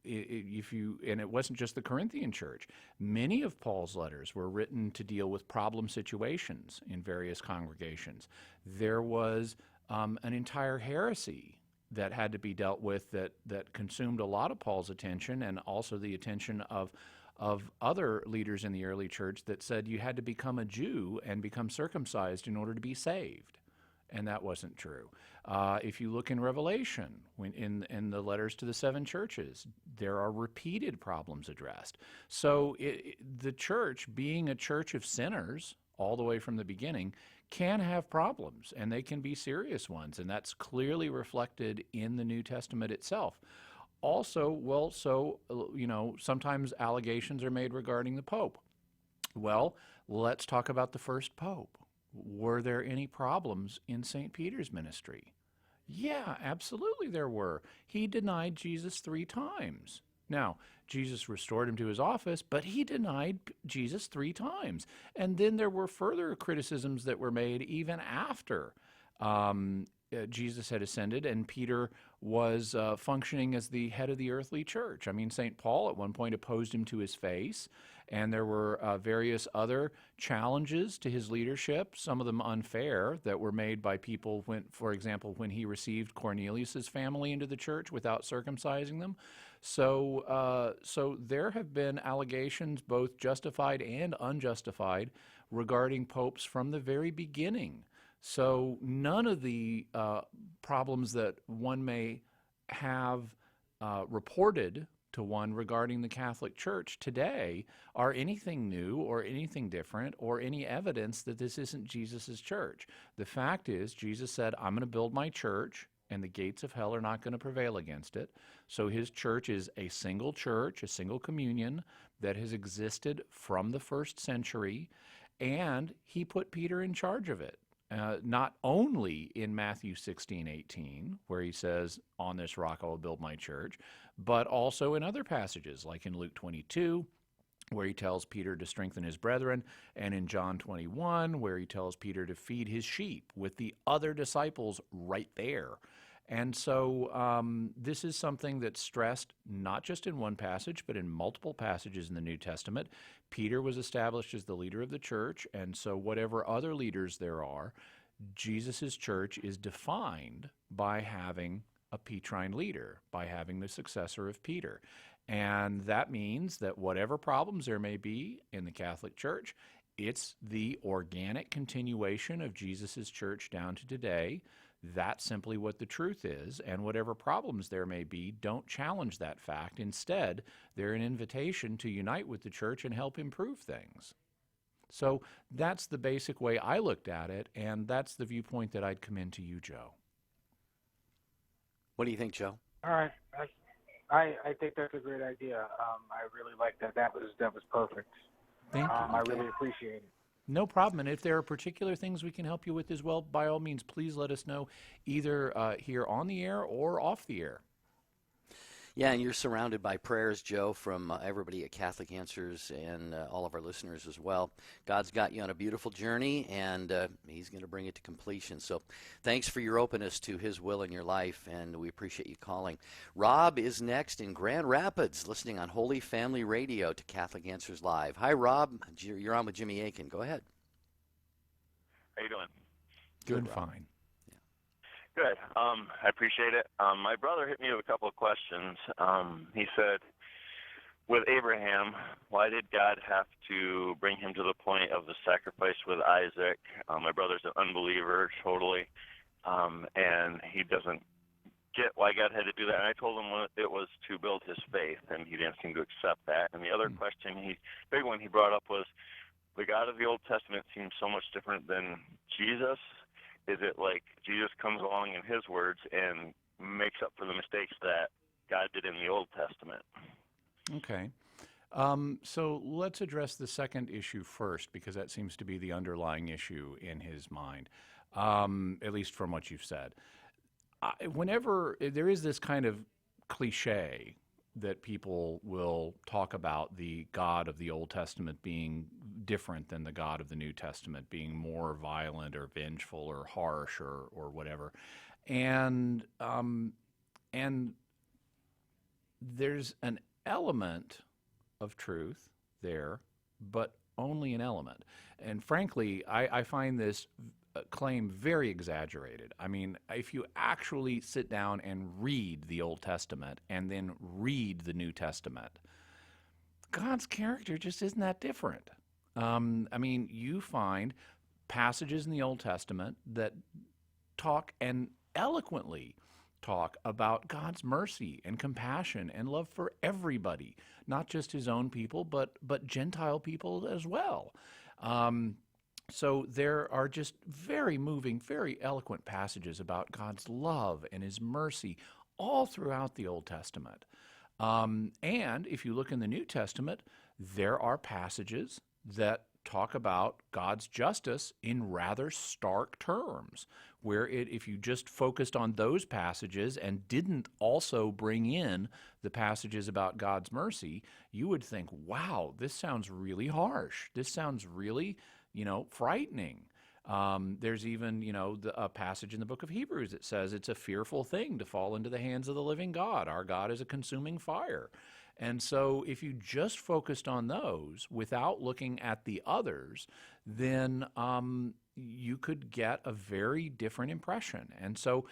it wasn't just the Corinthian church. Many of Paul's letters were written to deal with problem situations in various congregations. There was an entire heresy that had to be dealt with that consumed a lot of Paul's attention, and also the attention of other leaders in the early church that said you had to become a Jew and become circumcised in order to be saved. And that wasn't true. If you look in Revelation, in the letters to the 7 churches, there are repeated problems addressed. So the church, being a church of sinners all the way from the beginning, can have problems, and they can be serious ones, and that's clearly reflected in the New Testament itself. Also, sometimes allegations are made regarding the Pope. Well, let's talk about the first Pope. Were there any problems in St. Peter's ministry? Yeah, absolutely there were. He denied Jesus 3 times. Now, Jesus restored him to his office, but he denied Jesus 3 times. And then there were further criticisms that were made even after Jesus had ascended and Peter was functioning as the head of the earthly church. I mean, St. Paul at one point opposed him to his face, and there were various other challenges to his leadership, some of them unfair, that were made by people, for example, when he received Cornelius's family into the church without circumcising them. So there have been allegations, both justified and unjustified, regarding popes from the very beginning. So none of the problems that one may have reported to one regarding the Catholic Church today are anything new or anything different or any evidence that this isn't Jesus' church. The fact is, Jesus said, I'm going to build my church, and the gates of hell are not going to prevail against it. So his church is a single church, a single communion that has existed from the first century, and he put Peter in charge of it. Not only in Matthew 16:18, where he says, on this rock I will build my church, but also in other passages, like in Luke 22, where he tells Peter to strengthen his brethren, and in John 21, where he tells Peter to feed his sheep with the other disciples right there. And so this is something that's stressed not just in one passage, but in multiple passages in the New Testament. Peter was established as the leader of the church, and so whatever other leaders there are, Jesus' church is defined by having a Petrine leader, by having the successor of Peter. And that means that whatever problems there may be in the Catholic Church, it's the organic continuation of Jesus' church down to today. That's simply what the truth is, and whatever problems there may be, don't challenge that fact. Instead, they're an invitation to unite with the church and help improve things. So that's the basic way I looked at it, and that's the viewpoint that I'd commend to you, Joe. What do you think, Joe? All right. I think that's a great idea. I really like that. That was perfect. Thank you. I really appreciate it. No problem. And if there are particular things we can help you with as well, by all means, please let us know, either here on the air or off the air. Yeah, and you're surrounded by prayers, Joe, from everybody at Catholic Answers and all of our listeners as well. God's got you on a beautiful journey, and he's going to bring it to completion. So thanks for your openness to his will in your life, and we appreciate you calling. Rob is next in Grand Rapids, listening on Holy Family Radio to Catholic Answers Live. Hi, Rob. You're on with Jimmy Akin. Go ahead. How you doing? Good, fine. Good. I appreciate it. My brother hit me with a couple of questions. He said, with Abraham, why did God have to bring him to the point of the sacrifice with Isaac? My brother's an unbeliever, totally, and he doesn't get why God had to do that. And I told him it was to build his faith, and he didn't seem to accept that. And the other question, big one he brought up was, the God of the Old Testament seems so much different than Jesus. Is it like Jesus comes along in his words and makes up for the mistakes that God did in the Old Testament? Okay. So let's address the second issue first, because that seems to be the underlying issue in his mind, at least from what you've said. whenever there is this kind of cliche that people will talk about the God of the Old Testament being different than the God of the New Testament, being more violent or vengeful or harsh or whatever. And there's an element of truth there, but only an element. And frankly, I find this claim very exaggerated. I mean, if you actually sit down and read the Old Testament and then read the New Testament, God's character just isn't that different. I mean, you find passages in the Old Testament that talk and eloquently talk about God's mercy and compassion and love for everybody, not just his own people, but Gentile people as well. So there are just very moving, very eloquent passages about God's love and his mercy all throughout the Old Testament. And if you look in the New Testament, there are passages that talk about God's justice in rather stark terms, where if you just focused on those passages and didn't also bring in the passages about God's mercy, you would think, wow, this sounds really harsh. This sounds really, frightening. There's even, a passage in the book of Hebrews that says it's a fearful thing to fall into the hands of the living God. Our God is a consuming fire. And so if you just focused on those without looking at the others, then you could get a very different impression. And so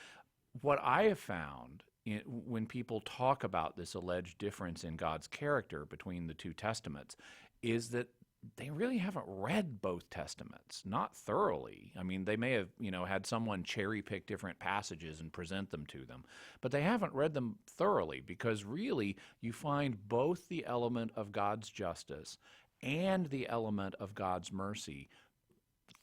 what I have found when people talk about this alleged difference in God's character between the two testaments is that they really haven't read both testaments, not thoroughly. I mean, they may have, had someone cherry pick different passages and present them to them, but they haven't read them thoroughly, because really you find both the element of God's justice and the element of God's mercy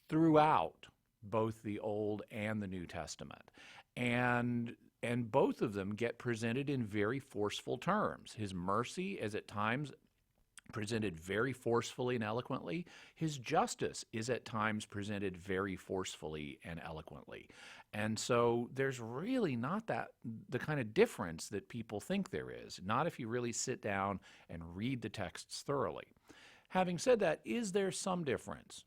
throughout both the Old and the New Testament. And both of them get presented in very forceful terms. His mercy is at times presented very forcefully and eloquently. His justice is at times presented very forcefully and eloquently. And so there's really not the kind of difference that people think there is, not if you really sit down and read the texts thoroughly. Having said that, is there some difference?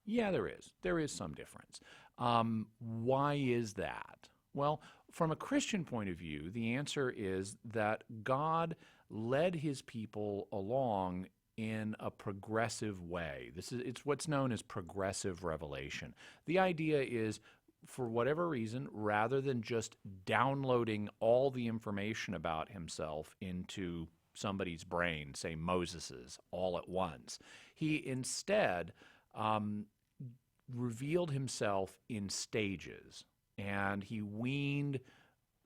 Yeah, there is. There is some difference. Why is that? Well, from a Christian point of view, the answer is that God led his people along in a progressive way. It's what's known as progressive revelation. The idea is, for whatever reason, rather than just downloading all the information about himself into somebody's brain, say Moses's, all at once, he instead revealed himself in stages, and he weaned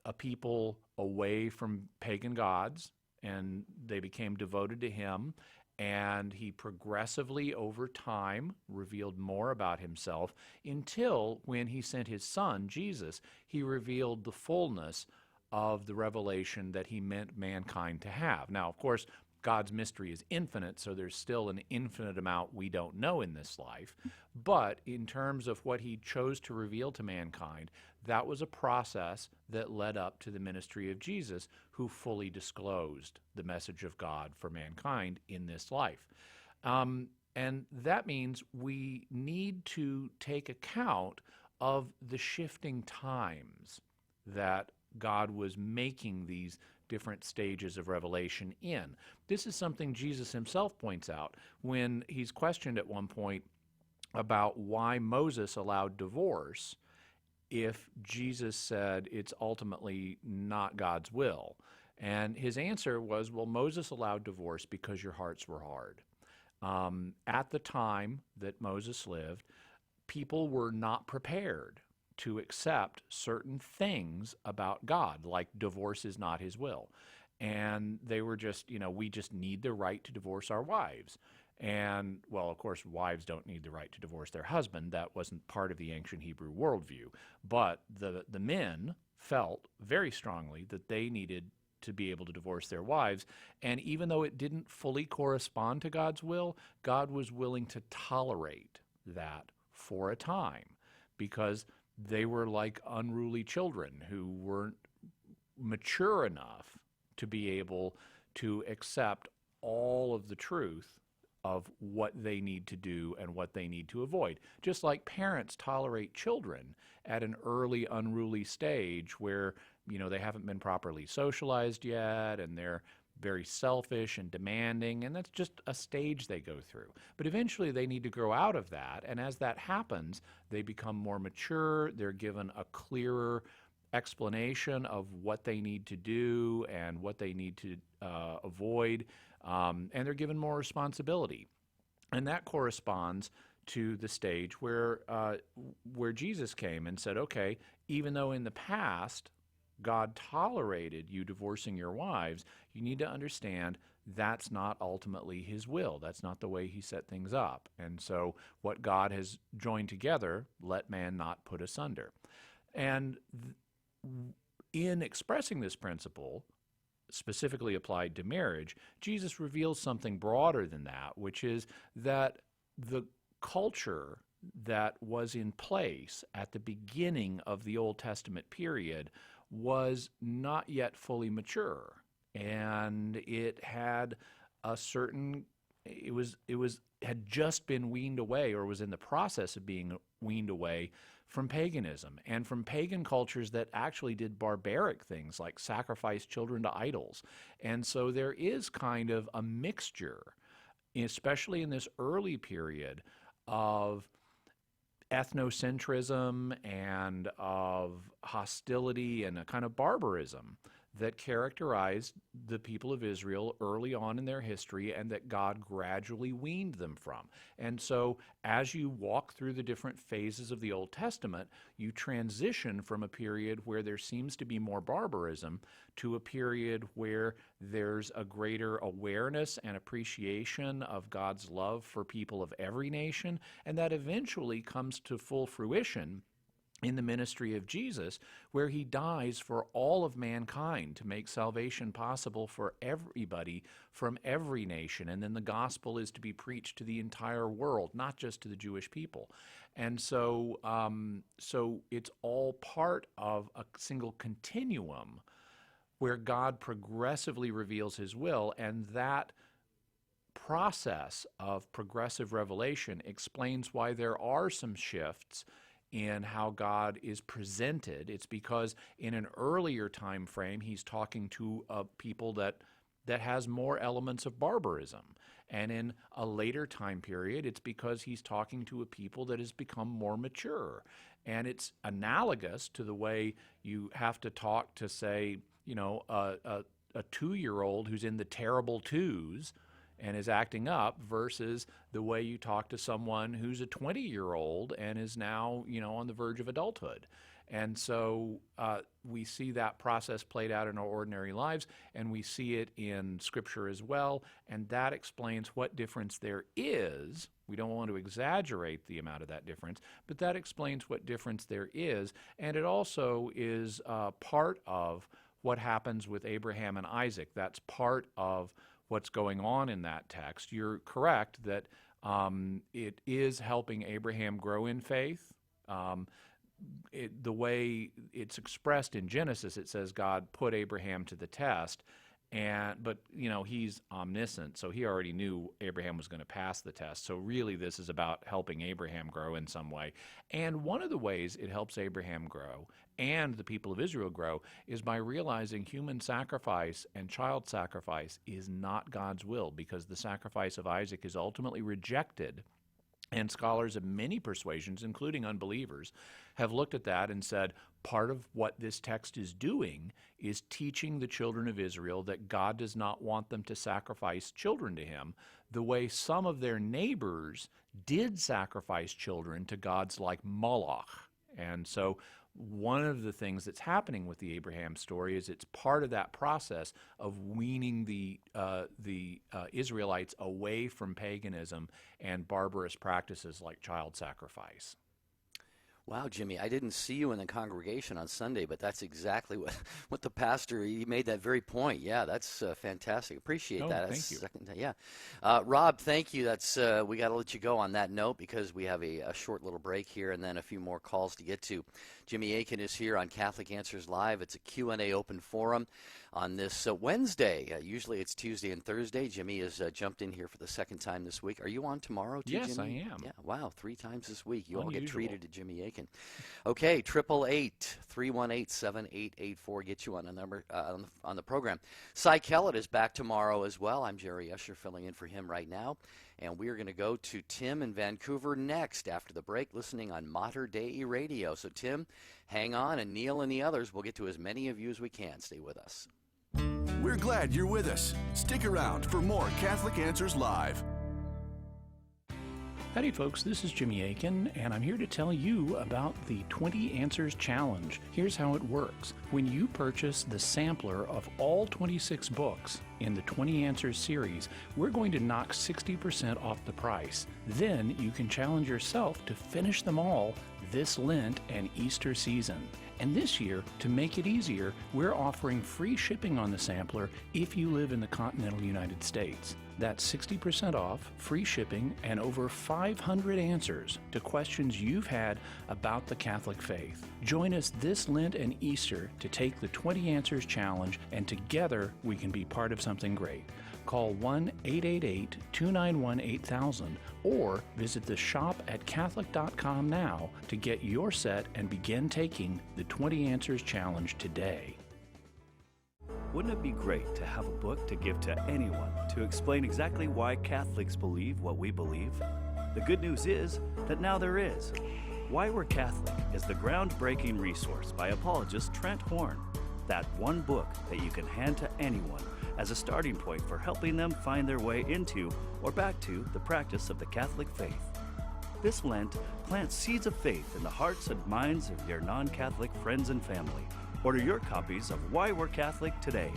a people away from pagan gods, and they became devoted to him, and he progressively over time revealed more about himself until when he sent his son, Jesus, he revealed the fullness of the revelation that he meant mankind to have. Now, of course, God's mystery is infinite, so there's still an infinite amount we don't know in this life. But in terms of what he chose to reveal to mankind, that was a process that led up to the ministry of Jesus, who fully disclosed the message of God for mankind in this life. And that means we need to take account of the shifting times that God was making these different stages of revelation in. This is something Jesus himself points out when he's questioned at one point about why Moses allowed divorce if Jesus said it's ultimately not God's will. And his answer was, well, Moses allowed divorce because your hearts were hard. At the time that Moses lived, people were not prepared to accept certain things about God, like divorce is not his will. And they were just, we just need the right to divorce our wives. And, well, of course, wives don't need the right to divorce their husband. That wasn't part of the ancient Hebrew worldview. But the men felt very strongly that they needed to be able to divorce their wives. And even though it didn't fully correspond to God's will, God was willing to tolerate that for a time, because they were like unruly children who weren't mature enough to be able to accept all of the truth of what they need to do and what they need to avoid. Just like parents tolerate children at an early unruly stage where, they haven't been properly socialized yet and they're very selfish and demanding, and that's just a stage they go through. But eventually they need to grow out of that, and as that happens, they become more mature, they're given a clearer explanation of what they need to do and what they need to avoid, and they're given more responsibility. And that corresponds to the stage where Jesus came and said, okay, even though in the past God tolerated you divorcing your wives, you need to understand that's not ultimately his will. That's not the way he set things up. And so what God has joined together, let man not put asunder. And in expressing this principle, specifically applied to marriage, Jesus reveals something broader than that, which is that the culture that was in place at the beginning of the Old Testament period was not yet fully mature, and it had a certain, had just been weaned away, or was in the process of being weaned away from paganism and from pagan cultures that actually did barbaric things like sacrifice children to idols. And so there is kind of a mixture, especially in this early period, of ethnocentrism and of hostility and a kind of barbarism that characterized the people of Israel early on in their history and that God gradually weaned them from. And so as you walk through the different phases of the Old Testament, you transition from a period where there seems to be more barbarism to a period where there's a greater awareness and appreciation of God's love for people of every nation, and that eventually comes to full fruition in the ministry of Jesus, where he dies for all of mankind to make salvation possible for everybody from every nation. And then the gospel is to be preached to the entire world, not just to the Jewish people. And so, it's all part of a single continuum where God progressively reveals his will, and that process of progressive revelation explains why there are some shifts in how God is presented. It's because in an earlier time frame, he's talking to a people that has more elements of barbarism. And in a later time period, it's because he's talking to a people that has become more mature. And it's analogous to the way you have to talk to, say, a 2-year-old who's in the terrible twos and is acting up versus the way you talk to someone who's a 20-year-old and is now, on the verge of adulthood. And so we see that process played out in our ordinary lives, and we see it in Scripture as well, and that explains what difference there is. We don't want to exaggerate the amount of that difference, but that explains what difference there is, and it also is part of what happens with Abraham and Isaac. That's part of what's going on in that text. You're correct that it is helping Abraham grow in faith. The way it's expressed in Genesis, it says God put Abraham to the test, but he's omniscient, so he already knew Abraham was going to pass the test. So really this is about helping Abraham grow in some way. And one of the ways it helps Abraham grow and the people of Israel grow is by realizing human sacrifice and child sacrifice is not God's will, because the sacrifice of Isaac is ultimately rejected. And scholars of many persuasions, including unbelievers, have looked at that and said part of what this text is doing is teaching the children of Israel that God does not want them to sacrifice children to him the way some of their neighbors did sacrifice children to gods like Moloch. And so one of the things that's happening with the Abraham story is it's part of that process of weaning the Israelites away from paganism and barbarous practices like child sacrifice. Wow, Jimmy, I didn't see you in the congregation on Sunday, but that's exactly what the pastor, he made that very point. Yeah, that's fantastic. Appreciate that. Thank you. Yeah. Rob, thank you. That's we got to let you go on that note because we have a short little break here and then a few more calls to get to. Jimmy Akin is here on Catholic Answers Live. It's a Q&A open forum on this Wednesday. Usually it's Tuesday and Thursday. Jimmy has jumped in here for the second time this week. Are you on tomorrow too, Yes, Jimmy? I am. Yeah, wow, 3 times this week. You all get Unusual. treated to Jimmy Akin. Okay, 888-318-7884 get you on the number on the program. Cy Kellett is back tomorrow as well. I'm Jerry Usher filling in for him right now. And we are going to go to Tim in Vancouver next after the break, listening on Mater Dei Radio. So, Tim, hang on, and Neil and the others, we'll get to as many of you as we can. Stay with us. We're glad you're with us. Stick around for more Catholic Answers Live. Howdy folks, this is Jimmy Akin, and I'm here to tell you about the 20 Answers Challenge. Here's how it works. When you purchase the sampler of all 26 books in the 20 Answers series, we're going to knock 60% off the price. Then you can challenge yourself to finish them all this Lent and Easter season. And this year, to make it easier, we're offering free shipping on the sampler if you live in the continental United States. That's 60% off, free shipping, and over 500 answers to questions you've had about the Catholic faith. Join us this Lent and Easter to take the 20 Answers Challenge, and together we can be part of something great. Call 1-888-291-8000 or visit the shop at Catholic.com now to get your set and begin taking the 20 Answers Challenge today. Wouldn't it be great to have a book to give to anyone to explain exactly why Catholics believe what we believe? The good news is that now there is. Why We're Catholic is the groundbreaking resource by apologist Trent Horn. That one book that you can hand to anyone as a starting point for helping them find their way into or back to the practice of the Catholic faith. This Lent, plant seeds of faith in the hearts and minds of your non-Catholic friends and family. Order your copies of Why We're Catholic today.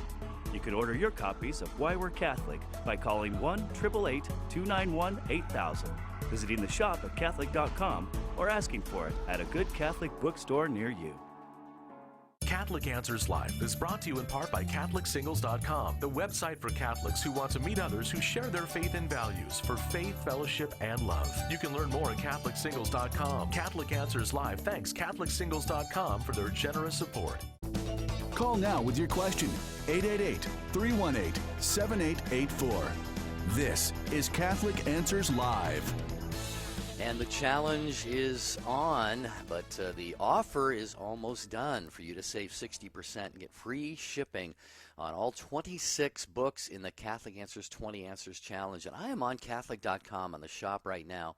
You can order your copies of Why We're Catholic by calling 1-888-291-8000, visiting the shop at Catholic.com, or asking for it at a good Catholic bookstore near you. Catholic Answers Live is brought to you in part by CatholicSingles.com, the website for Catholics who want to meet others who share their faith and values for faith, fellowship, and love. You can learn more at CatholicSingles.com. Catholic Answers Live thanks CatholicSingles.com for their generous support. Call now with your question. 888-318-7884. This is Catholic Answers Live. And the challenge is on, but the offer is almost done for you to save 60% and get free shipping on all 26 books in the Catholic Answers 20 Answers Challenge. And I am on Catholic.com on the shop right now.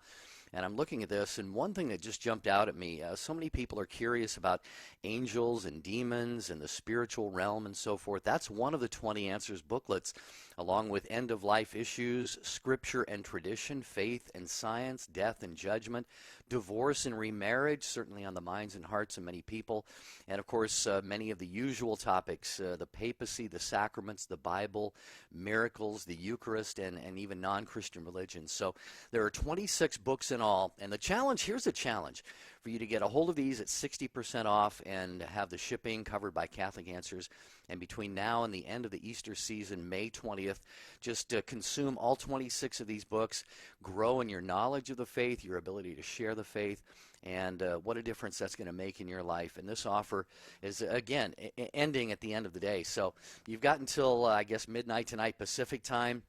And I'm looking at this, and one thing that just jumped out at me, so many people are curious about angels and demons and the spiritual realm and so forth. That's one of the 20 Answers booklets, along with end-of-life issues, scripture and tradition, faith and science, death and judgment, divorce and remarriage, certainly on the minds and hearts of many people, and of course many of the usual topics, the papacy, the sacraments, the Bible, miracles, the Eucharist, and even non-Christian religions. So there are 26 books in all, and the challenge, here's the challenge, for you to get a hold of these at 60% off and have the shipping covered by Catholic Answers. And between now and the end of the Easter season, May 20th, just consume all 26 of these books, grow in your knowledge of the faith, your ability to share the faith, and what a difference that's going to make in your life. And this offer is, again, ending at the end of the day. So you've got until, I guess, midnight tonight Pacific time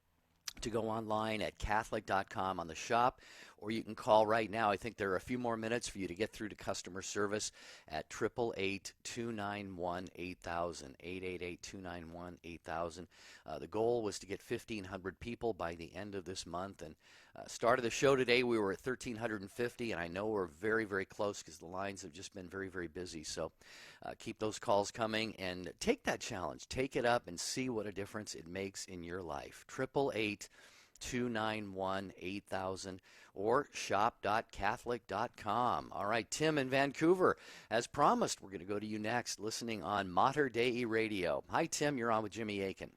to go online at Catholic.com on the shop, or you can call right now. I think there are a few more minutes for you to get through to customer service at 888-291-8000, 888-291-8000. The goal was to get 1,500 people by the end of this month, and started the show today. We were at 1,350, and I know we're very, very close because the lines have just been very, very busy. So keep those calls coming and take that challenge. Take it up and see what a difference it makes in your life. 888-291-8000 or shop.catholic.com. All right, Tim in Vancouver, as promised, we're going to go to you next, listening on Mater Dei Radio. Hi, Tim. You're on with Jimmy Akin.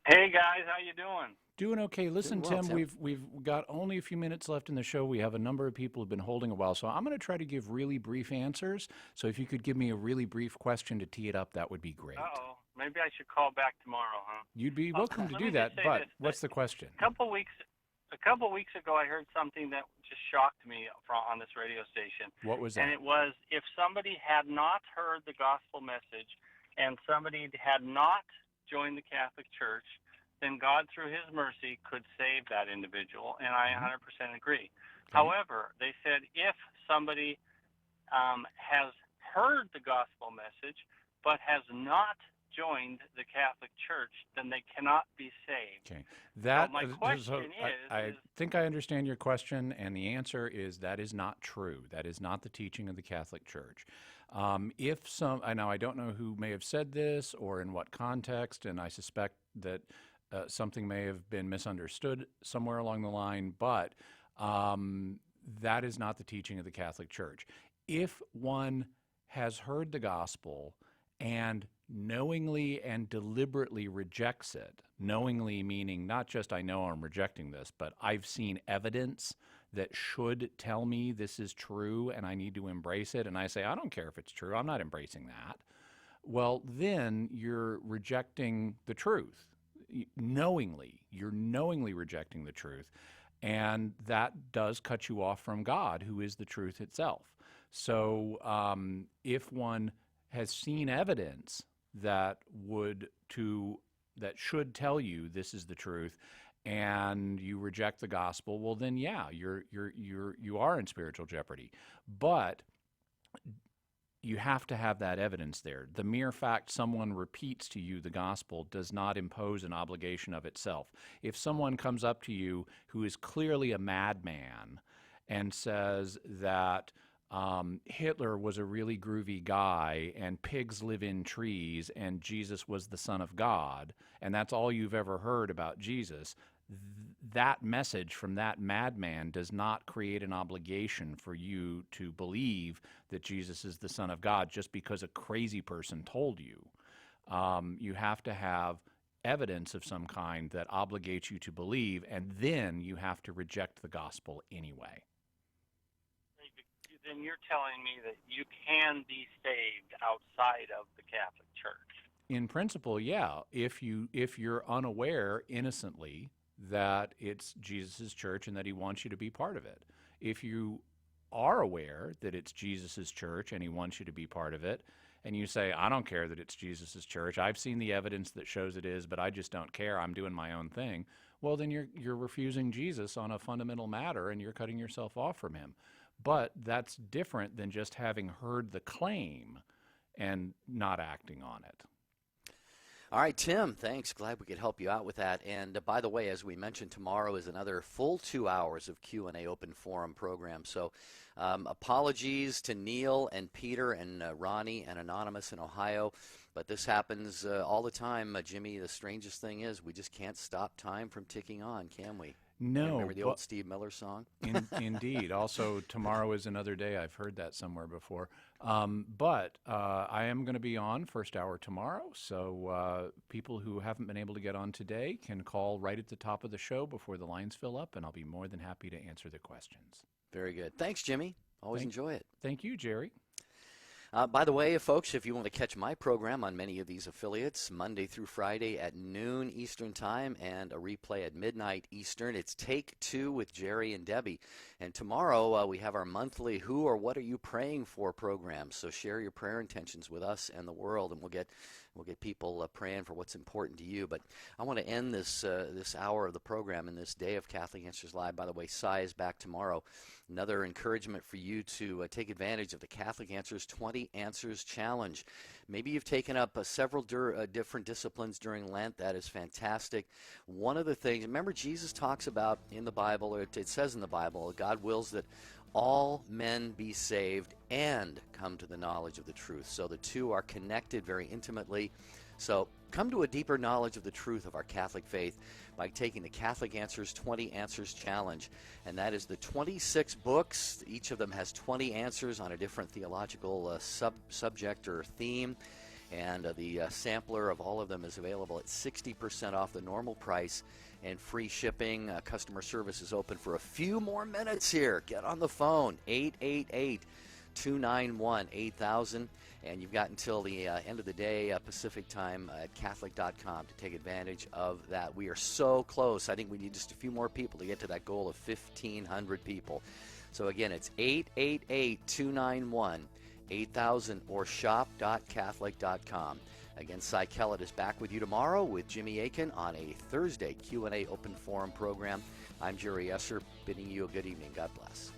Hey, guys. How you doing? Doing okay. Listen, Doing well, Tim, Tim. we've got only a few minutes left in the show. We have a number of people who've been holding a while, so I'm going to try to give really brief answers. So if you could give me a really brief question to tee it up, that would be great. Uh-oh. Maybe I should call back tomorrow, huh? You'd be welcome to Let do me that, just say but this, what's the question? A couple weeks ago, I heard something that just shocked me on this radio station. What was And that? it was, if somebody had not heard the gospel message and somebody had not joined the Catholic Church, then God, through his mercy, could save that individual, and I 100% agree. However, they said if somebody has heard the gospel message but has not joined the Catholic Church, then they cannot be saved. Okay. That, so my question I think I understand your question, and the answer is that is not true. That is not the teaching of the Catholic Church. Now I don't know who may have said this or in what context, and I suspect that something may have been misunderstood somewhere along the line, but that is not the teaching of the Catholic Church. If one has heard the gospel and knowingly and deliberately rejects it, knowingly meaning not just I know I'm rejecting this, but I've seen evidence that should tell me this is true and I need to embrace it, and I say, I don't care if it's true, I'm not embracing that, well, then you're rejecting the truth. You're knowingly rejecting the truth, and that does cut you off from God, who is the truth itself. So if one has seen evidence that should tell you this is the truth, and you reject the gospel, well then you are in spiritual jeopardy. But you have to have that evidence there. The mere fact someone repeats to you the gospel does not impose an obligation of itself. If someone comes up to you who is clearly a madman and says that Hitler was a really groovy guy and pigs live in trees and Jesus was the Son of God, and that's all you've ever heard about Jesus, that message from that madman does not create an obligation for you to believe that Jesus is the Son of God just because a crazy person told you. You have to have evidence of some kind that obligates you to believe, and then you have to reject the gospel anyway. Then you're telling me that you can be saved outside of the Catholic Church. In principle, yeah. If you're unaware innocently that it's Jesus' church and that he wants you to be part of it. If you are aware that it's Jesus' church and he wants you to be part of it, and you say, I don't care that it's Jesus' church, I've seen the evidence that shows it is, but I just don't care, I'm doing my own thing, well, then you're refusing Jesus on a fundamental matter and you're cutting yourself off from him. But that's different than just having heard the claim and not acting on it. All right, Tim, thanks. Glad we could help you out with that. And by the way, as we mentioned, tomorrow is another full 2 hours of Q&A open forum program. So apologies to Neil and Peter and Ronnie and Anonymous in Ohio. But this happens all the time, Jimmy. The strangest thing is we just can't stop time from ticking on, can we? No. Remember the old Steve Miller song? Indeed. Also, tomorrow is another day. I've heard that somewhere before. But I am going to be on first hour tomorrow, so people who haven't been able to get on today can call right at the top of the show before the lines fill up, and I'll be more than happy to answer their questions. Very good. Thanks, Jimmy. Always enjoy it. Thank you, Jerry. By the way, folks, if you want to catch my program on many of these affiliates, Monday through Friday at noon Eastern Time and a replay at midnight Eastern, it's Take Two with Jerry and Debbie. And tomorrow we have our monthly Who or What Are You Praying For program. So share your prayer intentions with us and the world, and we'll get people praying for what's important to you. But I want to end this hour of the program and this day of Catholic Answers Live. By the way, Cy is back tomorrow. Another encouragement for you to take advantage of the Catholic Answers 20 Answers Challenge. Maybe you've taken up several different disciplines during Lent. That is fantastic. One of the things, remember Jesus talks about in the Bible, or it says in the Bible, God wills that all men be saved and come to the knowledge of the truth. So the two are connected very intimately. So come to a deeper knowledge of the truth of our Catholic faith by taking the Catholic Answers 20 Answers Challenge. And that is the 26 books. Each of them has 20 answers on a different theological subject or theme. And the sampler of all of them is available at 60% off the normal price and free shipping. Customer service is open for a few more minutes here. Get on the phone, 888-291-8000. And you've got until the end of the day Pacific time at Catholic.com to take advantage of that. We are so close. I think we need just a few more people to get to that goal of 1,500 people. So again, it's 888-291-8000 or shop.catholic.com. Again, Cy Kellett is back with you tomorrow with Jimmy Akin on a Thursday Q&A open forum program. I'm Jerry Esser, bidding you a good evening. God bless.